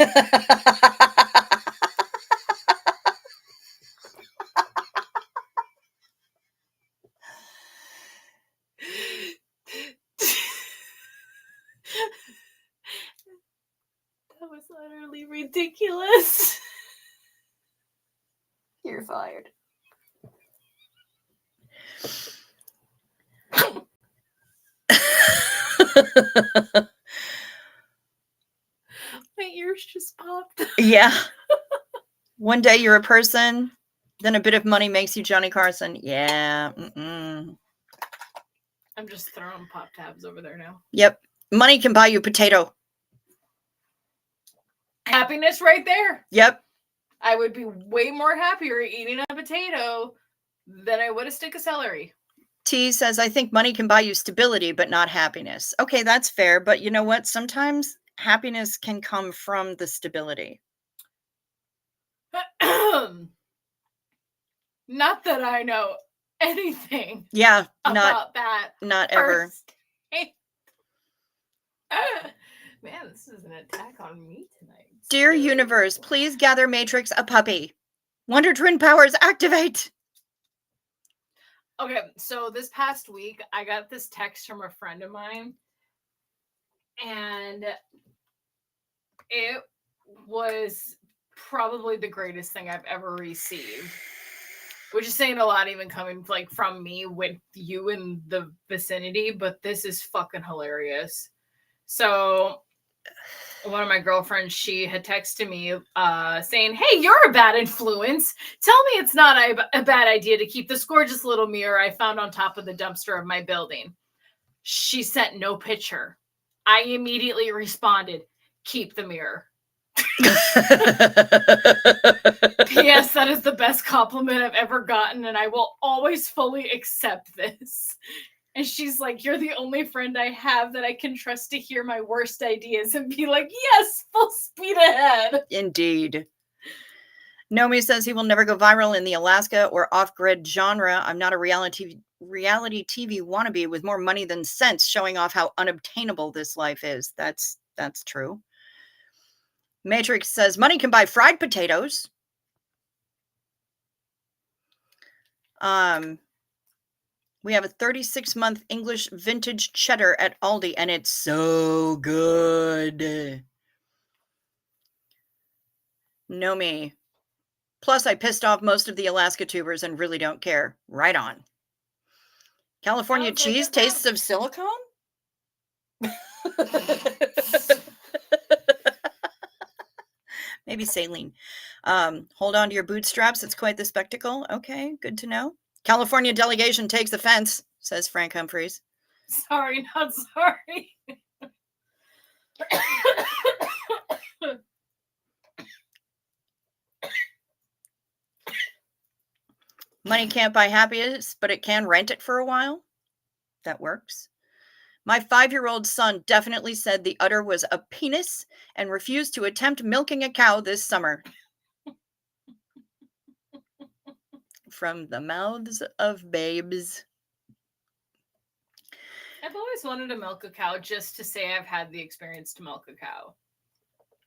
was utterly ridiculous. You're fired. My ears just popped. Yeah. One day you're a person, then a bit of money makes you Johnny Carson. Yeah. Mm-mm. I'm just throwing pop tabs over there now. Yep. Money can buy you a potato. Happiness right there. Yep. I would be way more happier eating a potato than I would a stick of celery. T says, I think money can buy you stability, but not happiness. Okay, that's fair. But you know what? Sometimes happiness can come from the stability. Not that I know anything. Yeah, about that. Not ever. Man, this is an attack on me tonight. Dear universe, please gather Matrix a puppy. Wonder Twin powers activate. Okay, so this past week, I got this text from a friend of mine, and it was probably the greatest thing I've ever received. Which is saying a lot, even coming like from me with you in the vicinity, but this is fucking hilarious. So one of my girlfriends, she had texted me saying, "Hey, you're a bad influence. Tell me it's not a bad idea to keep this gorgeous little mirror I found on top of the dumpster of my building." She sent no picture. I immediately responded, "Keep the mirror." P.S. That is the best compliment I've ever gotten, and I will always fully accept this. And she's like, "You're the only friend I have that I can trust to hear my worst ideas and be like, yes, full speed ahead." Indeed. Nomi says he will never go viral in the Alaska or off-grid genre. I'm not a reality TV wannabe with more money than sense, showing off how unobtainable this life is. That's true. Matrix says money can buy fried potatoes. We have a 36-month English vintage cheddar at Aldi, and it's so good. Nomi. Plus, I pissed off most of the Alaska tubers and really don't care. Right on. California cheese tastes of silicone? Maybe saline. Hold on to your bootstraps. It's quite the spectacle. Okay, good to know. California delegation takes offense, says Frank Humphreys. Sorry, not sorry. Money can't buy happiness, but it can rent it for a while. That works. My 5-year-old son definitely said the udder was a penis and refused to attempt milking a cow this summer. From the mouths of babes. I've always wanted to milk a cow just to say I've had the experience to milk a cow.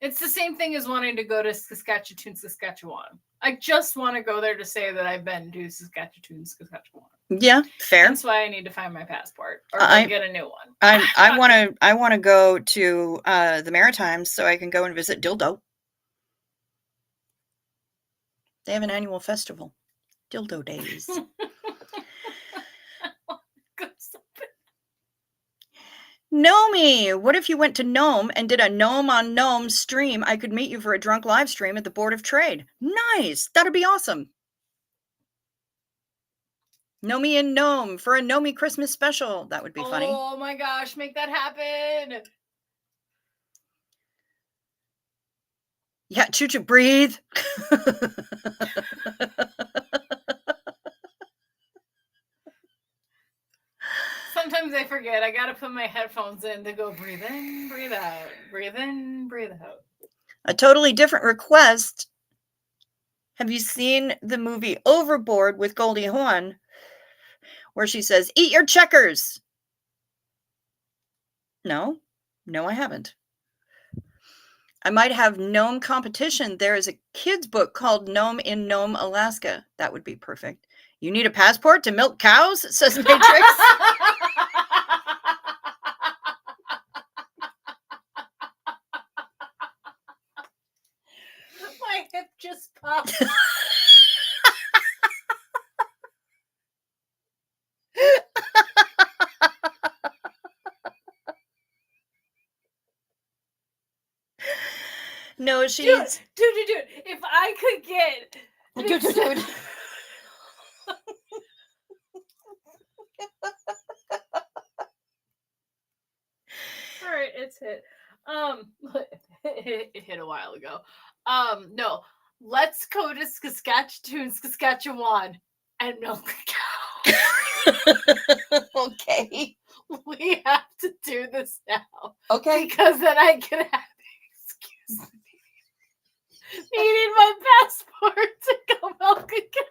It's the same thing as wanting to go to Saskatchewan, Saskatchewan. I just want to go there to say that I've been to Saskatchewan, Saskatchewan. Yeah, fair. That's why I need to find my passport or get a new one. I want to go to the Maritimes so I can go and visit Dildo. They have an annual festival, Dildo Days. Nomi, what if you went to Nome and did a Gnome on Gnome stream? I could meet you for a drunk live stream at the Board of Trade. Nice. That'd be awesome. Nomi and Gnome for a Nomi Christmas special. That would be funny. Oh my gosh, make that happen. Yeah, Choo-choo, breathe. Sometimes I forget. I gotta put my headphones in to go breathe in, breathe out, breathe in, breathe out. A totally different request. Have you seen the movie Overboard with Goldie Hawn, where she says, "Eat your checkers"? No, I haven't. I might have Gnome competition. There is a kid's book called Gnome in Nome, Alaska. That would be perfect. You need a passport to milk cows, says Matrix. My hip just popped. No, she's... Dude. If I could get... Dude. All right, it's hit. It hit a while ago. No. Let's go to Saskatchewan, and milk a cow. Okay. We have to do this now. Okay. Because then I can have excuse me. Needing my passport to go milk a cow.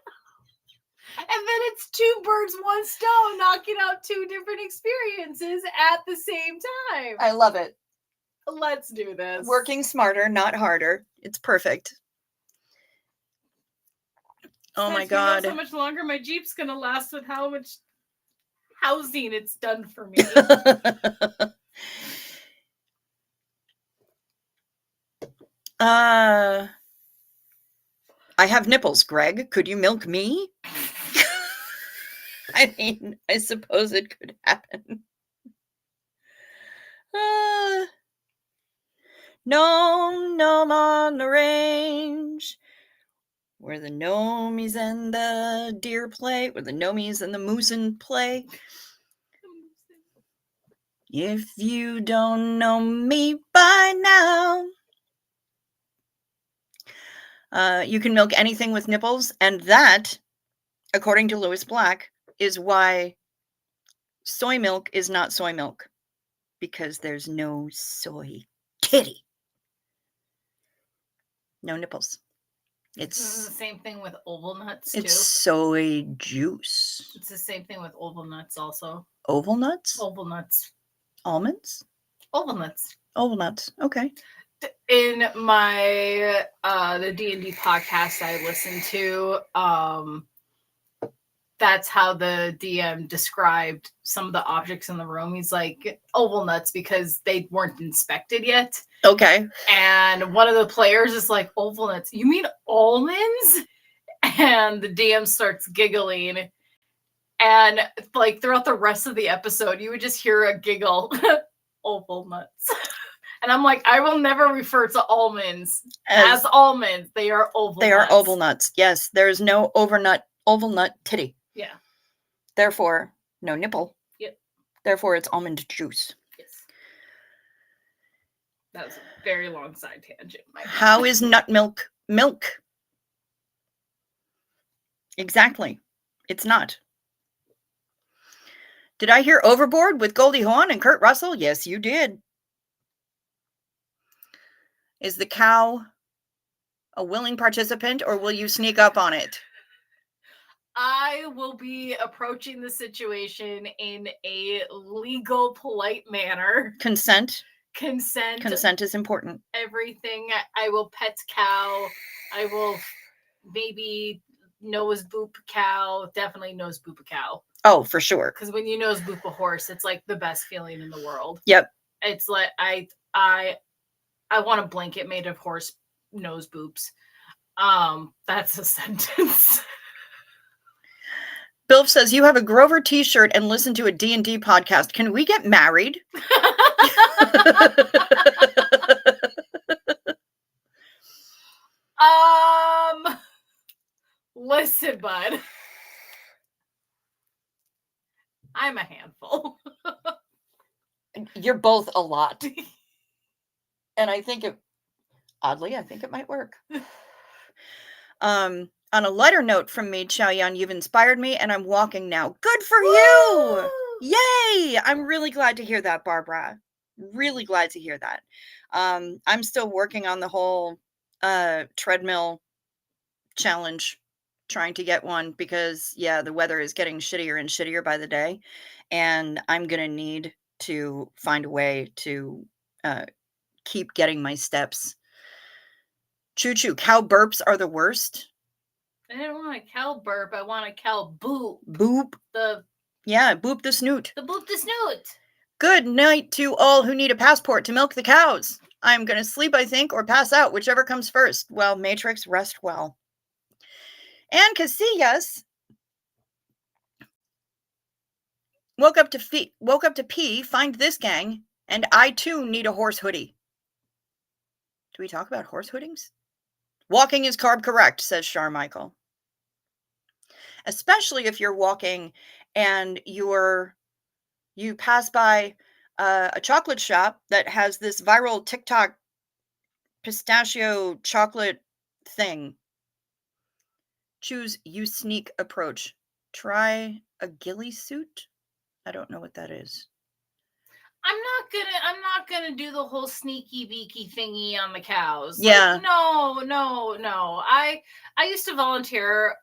And then it's 2 birds, 1 stone, knocking out 2 different experiences at the same time. I love it. Let's do this. Working smarter, not harder. It's perfect. Oh my God. How much longer my Jeep's going to last with how much housing it's done for me. I have nipples, Greg. Could you milk me? I mean, I suppose it could happen. Gnome on the range, where the gnomies and the deer play, where the gnomies and the moosin play. If you don't know me by now, you can milk anything with nipples, and that, according to Lewis Black, is why soy milk is not soy milk, because there's no soy titty. No nipples. It's the same thing with oval nuts, too. It's soy juice. It's the same thing with oval nuts also. Oval nuts? Oval nuts. Almonds? Oval nuts. Oval nuts. Okay. In my the D&D podcast I listened to, that's how the DM described some of the objects in the room. He's like, oval nuts, because they weren't inspected yet. Okay. And one of the players is like, oval nuts, you mean almonds? And the DM starts giggling. And like throughout the rest of the episode, you would just hear a giggle. Oval nuts. And I'm like, I will never refer to almonds as almonds. They are oval nuts. They are oval nuts. Yes. There's no oval nut titty. Yeah. Therefore, no nipple. Yep. Therefore, it's almond juice. Yes. That was a very long side tangent. How is nut milk milk? Exactly. It's not. Did I hear Overboard with Goldie Hawn and Kurt Russell? Yes, you did. Is the cow a willing participant, or will you sneak up on it? I will be approaching the situation in a legal, polite manner. Consent. Consent is important. Everything. I will pet cow. I will maybe nose boop cow. Definitely nose boop a cow. Oh, for sure. Because when you nose boop a horse, it's like the best feeling in the world. Yep. It's like I want a blanket made of horse nose boops. That's a sentence. Bilf says, you have a Grover t-shirt and listen to a D&D podcast. Can we get married? Listen, bud. I'm a handful. You're both a lot. And I think it might work. On a lighter note from me, Chow Yan, you've inspired me and I'm walking now. Good for you! Yay! I'm really glad to hear that, Barbara. Really glad to hear that. I'm still working on the whole treadmill challenge, trying to get one because, yeah, the weather is getting shittier and shittier by the day. And I'm going to need to find a way to keep getting my steps. Choo-choo, cow burps are the worst. I didn't want a cow burp. I want a cow boop. Boop. Boop the snoot. The boop the snoot. Good night to all who need a passport to milk the cows. I'm going to sleep, I think, or pass out, whichever comes first. Well, Matrix, rest well. And Casillas woke up to pee, find this gang, and I too need a horse hoodie. Do we talk about horse hoodings? Walking is carb correct, says Charmichael. Especially if you're walking and you pass by a chocolate shop that has this viral TikTok pistachio chocolate thing. Choose you sneak approach. Try a ghillie suit. I don't know what that is. I'm not gonna do the whole sneaky beaky thingy on the cows. Yeah. Like, no. I used to volunteer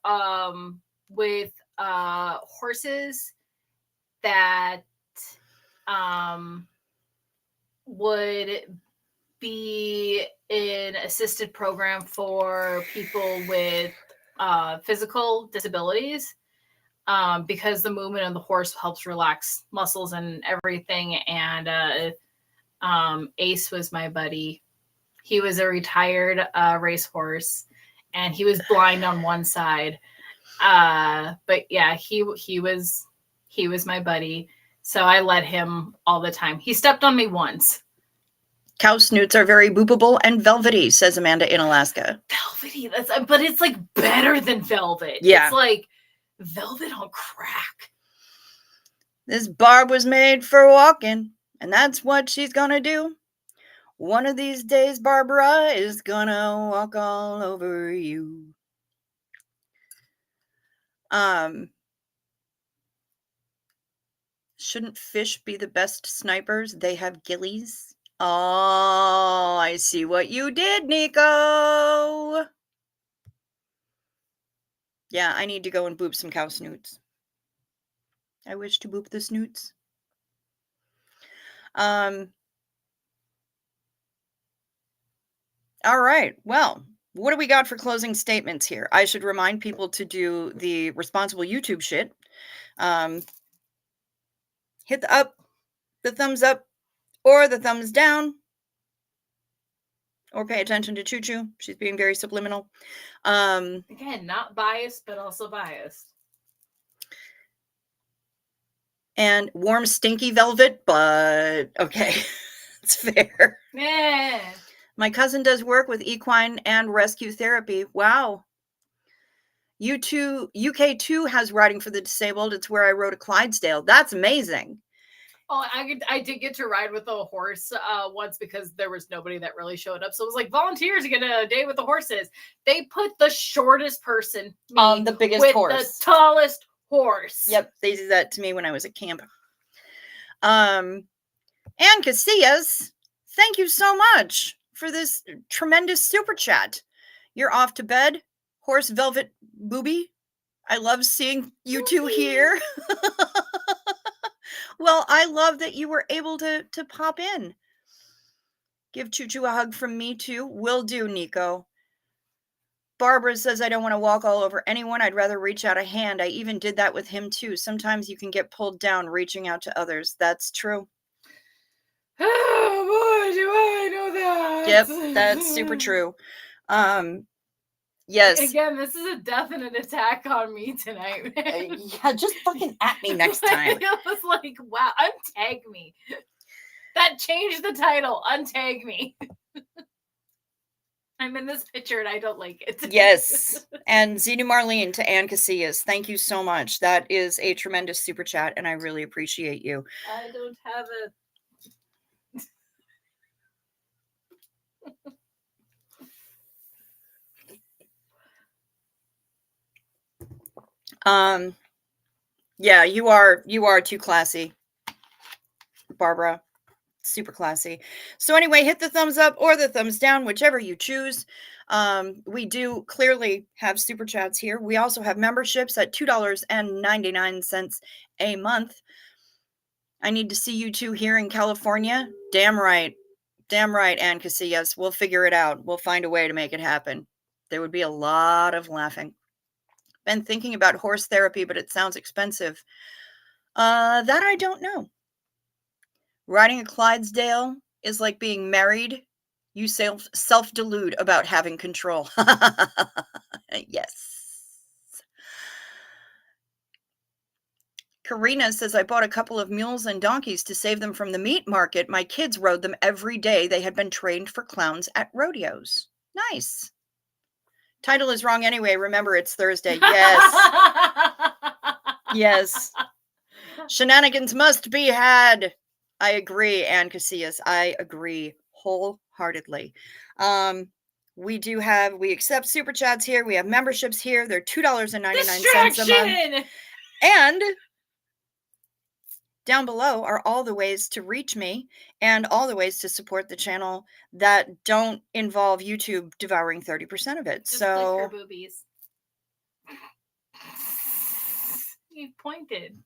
with horses that would be an assisted program for people with physical disabilities. Because the movement of the horse helps relax muscles and everything. And Ace was my buddy He was a retired racehorse, and he was blind on one side. But yeah, he was my buddy. So I let him all the time. He stepped on me once. Cow snoots are very boopable and velvety, says Amanda in Alaska. Velvety, but it's like better than velvet. Yeah. It's like velvet on crack. This Barb was made for walking, and that's what she's gonna do. One of these days, Barbara is gonna walk all over you. Shouldn't fish be the best snipers? They have gillies. Oh, I see what you did, Nico. Yeah, I need to go and boop some cow snoots. I wish to boop the snoots. All right. Well, what do we got for closing statements here? I should remind people to do the responsible YouTube shit. Hit the thumbs up, or the thumbs down, or pay attention to Choo Choo. She's being very subliminal. Again, not biased, but also biased. And warm, stinky velvet, but okay, it's fair. Yeah. My cousin does work with equine and rescue therapy. Wow. UK2 has riding for the disabled. It's where I rode a Clydesdale. That's amazing. Oh, I did get to ride with a horse once because there was nobody that really showed up. So it was like volunteers to get a day with the horses. They put the shortest person on the biggest with horse. The tallest horse. Yep, they did that to me when I was at camp. Ann Casillas, thank you so much for this tremendous super chat. You're off to bed, horse velvet booby. I love seeing you two here. Well, I love that you were able to pop in. Give Choo Choo a hug from me too. Will do, Nico. Barbara says, I don't want to walk all over anyone. I'd rather reach out a hand. I even did that with him too. Sometimes you can get pulled down reaching out to others. That's true. Oh boy, do I know that. Yep, that's super true. Yes. Again, this is a definite attack on me tonight. Yeah, just fucking at me next time. It was like, wow, untag me. That changed the title. Untag me. I'm in this picture and I don't like it. Yes. And Zena Marlene to Ann Casillas. Thank you so much. That is a tremendous super chat and I really appreciate you. I don't have it. Yeah, you are too classy, Barbara. Super classy. So anyway, hit the thumbs up or the thumbs down, whichever you choose. We do clearly have super chats here. We also have memberships at $2.99 a month. I need to see you two here in California. Damn right. Damn right, Ann Casillas. We'll figure it out. We'll find a way to make it happen. There would be a lot of laughing. Been thinking about horse therapy, but it sounds expensive. That I don't know. Riding a Clydesdale is like being married. You self-delude about having control. Yes. Karina says, I bought a couple of mules and donkeys to save them from the meat market. My kids rode them every day. They had been trained for clowns at rodeos. Nice. Title is wrong anyway. Remember, it's Thursday. Yes. Yes. Shenanigans must be had. I agree, Ann Casillas. I agree wholeheartedly. We accept super chats here. We have memberships here. They're $2.99 a month. And down below are all the ways to reach me and all the ways to support the channel that don't involve YouTube devouring 30% of it. Just so click her boobies. You pointed.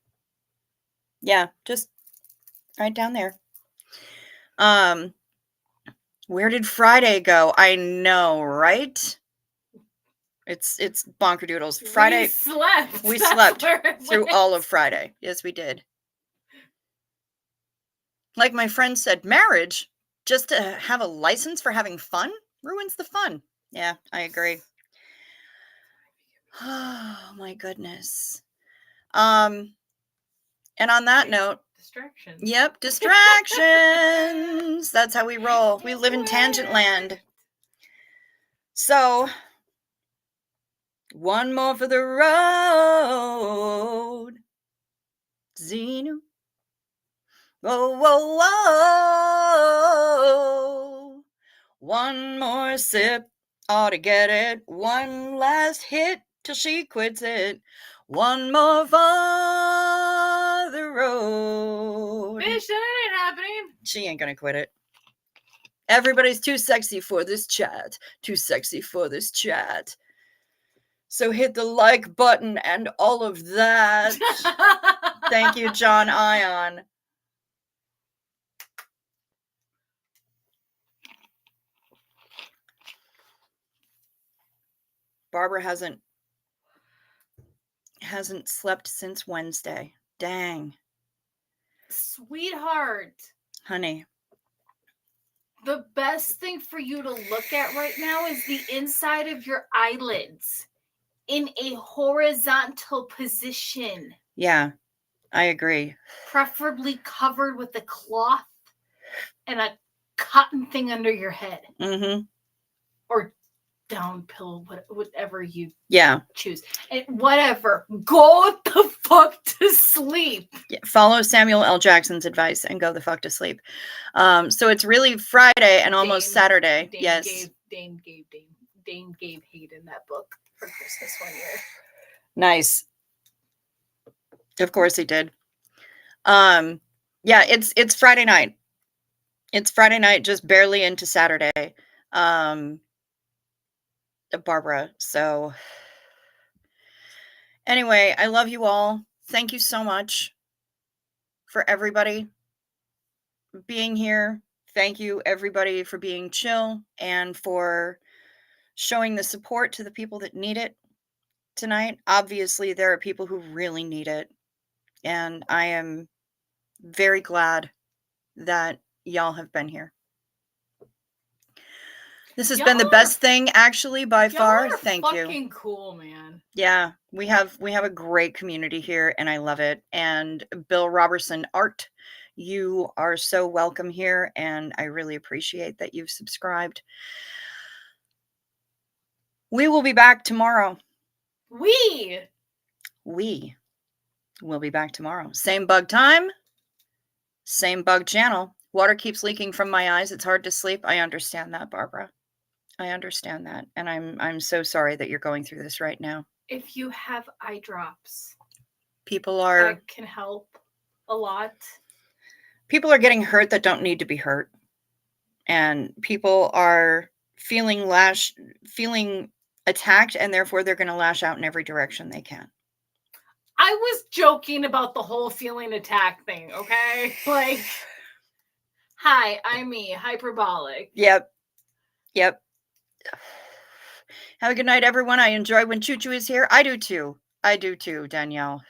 Yeah, just right down there. Where did Friday go? I know, right? It's bonkerdoodles. Friday. We slept through all of Friday. Yes, we did. Like my friend said, marriage? just to have a license for having fun ruins the fun. Yeah, I agree. Oh my goodness. And on that note, Distractions. yep, distractions. That's how we roll. We live in tangent land. So, one more for the road. Zeno. Whoa, whoa, whoa. One more sip, ought to get it. One last hit till she quits it. One more for the road. Bitch, that ain't happening. She ain't gonna quit it. Everybody's too sexy for this chat. Too sexy for this chat. So hit the like button and all of that. Thank you, John Ion. Barbara hasn't slept since Wednesday. Dang. Sweetheart. Honey. The best thing for you to look at right now is the inside of your eyelids in a horizontal position. Yeah, I agree. Preferably covered with a cloth and a cotton thing under your head. Mm-hmm. Or down pillow, whatever you choose. And whatever. Go the fuck to sleep. Yeah, follow Samuel L. Jackson's advice and go the fuck to sleep. So it's really Friday and almost Saturday. Yes. Dane gave Hayden that book for Christmas one year. Nice. Of course he did. Yeah, it's Friday night. It's Friday night, just barely into Saturday. Barbara. So anyway, I love you all. Thank you so much for everybody being here. Thank you everybody for being chill and for showing the support to the people that need it tonight. Obviously, there are people who really need it. And I am very glad that y'all have been here. This has been the best thing, actually, by far. Thank you. Fucking cool, man. Yeah, we have a great community here, and I love it. And Bill Robertson Art, you are so welcome here, and I really appreciate that you've subscribed. We will be back tomorrow. We will be back tomorrow. Same bug time, same bug channel. Water keeps leaking from my eyes. It's hard to sleep. I understand that, Barbara. I understand that. And I'm so sorry that you're going through this right now. If you have eye drops, that can help a lot. People are getting hurt that don't need to be hurt. And people are feeling attacked, and therefore they're going to lash out in every direction they can. I was joking about the whole feeling attack thing, okay? Like, hi, I'm me, hyperbolic. Yep. Have a good night, everyone. I enjoy when Choo Choo is here. I do too, Danielle.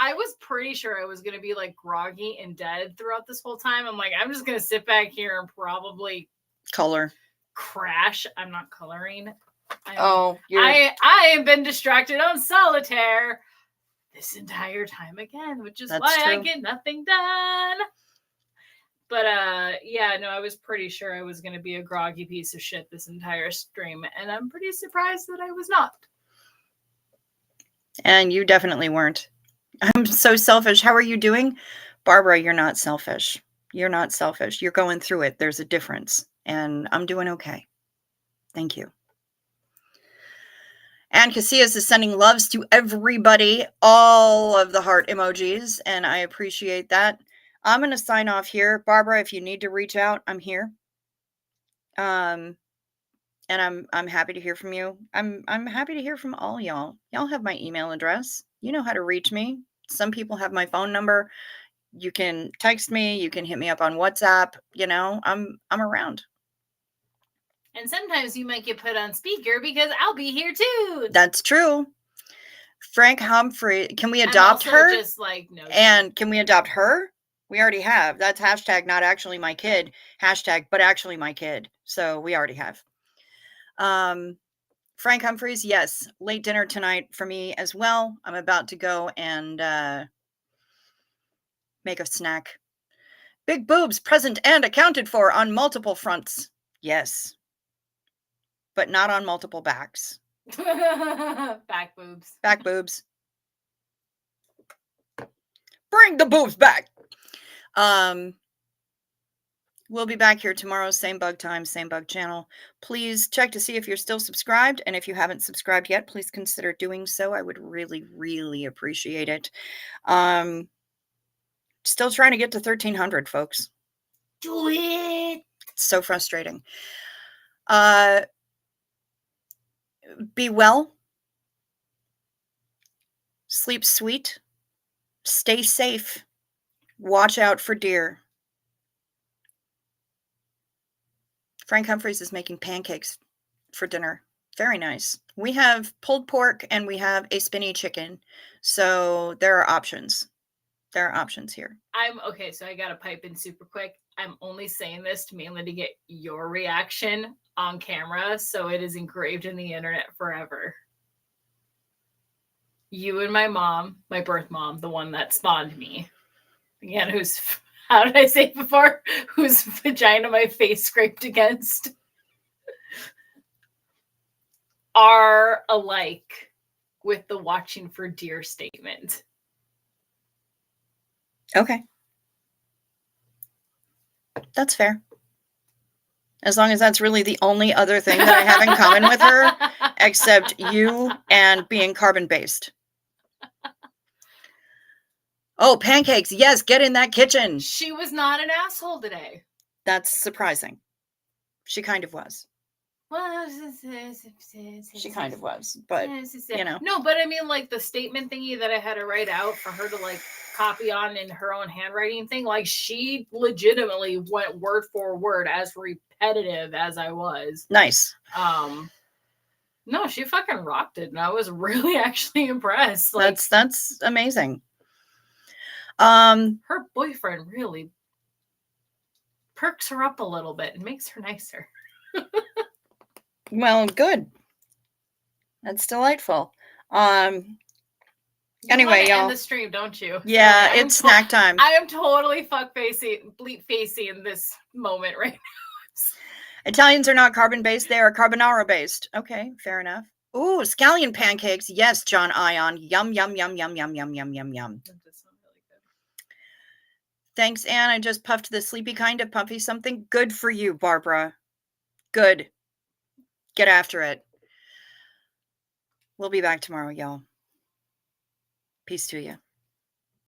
I was pretty sure I was going to be like groggy and dead throughout this whole time. I'm like, I'm just going to sit back here and probably crash. I'm not coloring. I have been distracted on solitaire this entire time again, which is why I get nothing done. But I was pretty sure I was going to be a groggy piece of shit this entire stream, and I'm pretty surprised that I was not. And you definitely weren't. I'm so selfish. How are you doing? Barbara, you're not selfish. You're not selfish. You're going through it. There's a difference, and I'm doing okay. Thank you. And Casillas is sending loves to everybody, all of the heart emojis, and I appreciate that. I'm going to sign off here. Barbara, if you need to reach out, I'm here. And I'm happy to hear from you. I'm happy to hear from all y'all. Y'all have my email address. You know how to reach me. Some people have my phone number. You can text me. You can hit me up on WhatsApp. You know, I'm around. And sometimes you might get put on speaker because I'll be here too. That's true. Frank Humphrey, can we adopt her? Just like, no. And can we adopt her? We already have. That's hashtag not actually my kid. Hashtag but actually my kid. So we already have. Frank Humphreys, yes. Late dinner tonight for me as well. I'm about to go and make a snack. Big boobs present and accounted for on multiple fronts. Yes. But not on multiple backs. Back boobs. Back boobs. Bring the boobs back. We'll be back here tomorrow, same bug time, same bug channel. Please check to see if you're still subscribed. And if you haven't subscribed yet, please consider doing so. I would really, really appreciate it. Still trying to get to 1,300, folks. Do it. It's so frustrating. Be well. Sleep sweet. Stay safe. Watch out for deer. Frank Humphreys is making pancakes for dinner. Very nice. We have pulled pork and we have a spinny chicken. So there are options. There are options here. Okay, so I got to pipe in super quick. I'm only saying this mainly to get your reaction on camera, so it is engraved in the internet forever. You and my mom, my birth mom, the one that spawned me, again, who's, how did I say it before? Whose vagina my face scraped against, are alike with the watching for deer statement. Okay. That's fair. As long as that's really the only other thing that I have in common with her, except you and being carbon-based. Oh, pancakes. Yes, get in that kitchen. She was not an asshole today. That's surprising. She kind of was. She kind of was, but you know. No, but I mean, like the statement thingy that I had to write out for her to like copy on in her own handwriting thing, like she legitimately went word for word, as repetitive as I was. Nice. No, she fucking rocked it, and I was really actually impressed. Like that's amazing. Her boyfriend really perks her up a little bit and makes her nicer. Well, good. That's delightful. Anyway, y'all. End the stream, don't you? Yeah, sorry, it's snack time. I am totally bleep facey in this moment right now. Italians are not carbon-based; they are carbonara-based. Okay, fair enough. Ooh, scallion pancakes. Yes, John Ion. Yum, yum, yum, yum, yum, yum, yum, yum, yum. That does sound really good. Thanks, Anne. I just puffed the sleepy kind of puffy something. Good for you, Barbara. Good. Get after it. We'll be back tomorrow, y'all. Peace to you.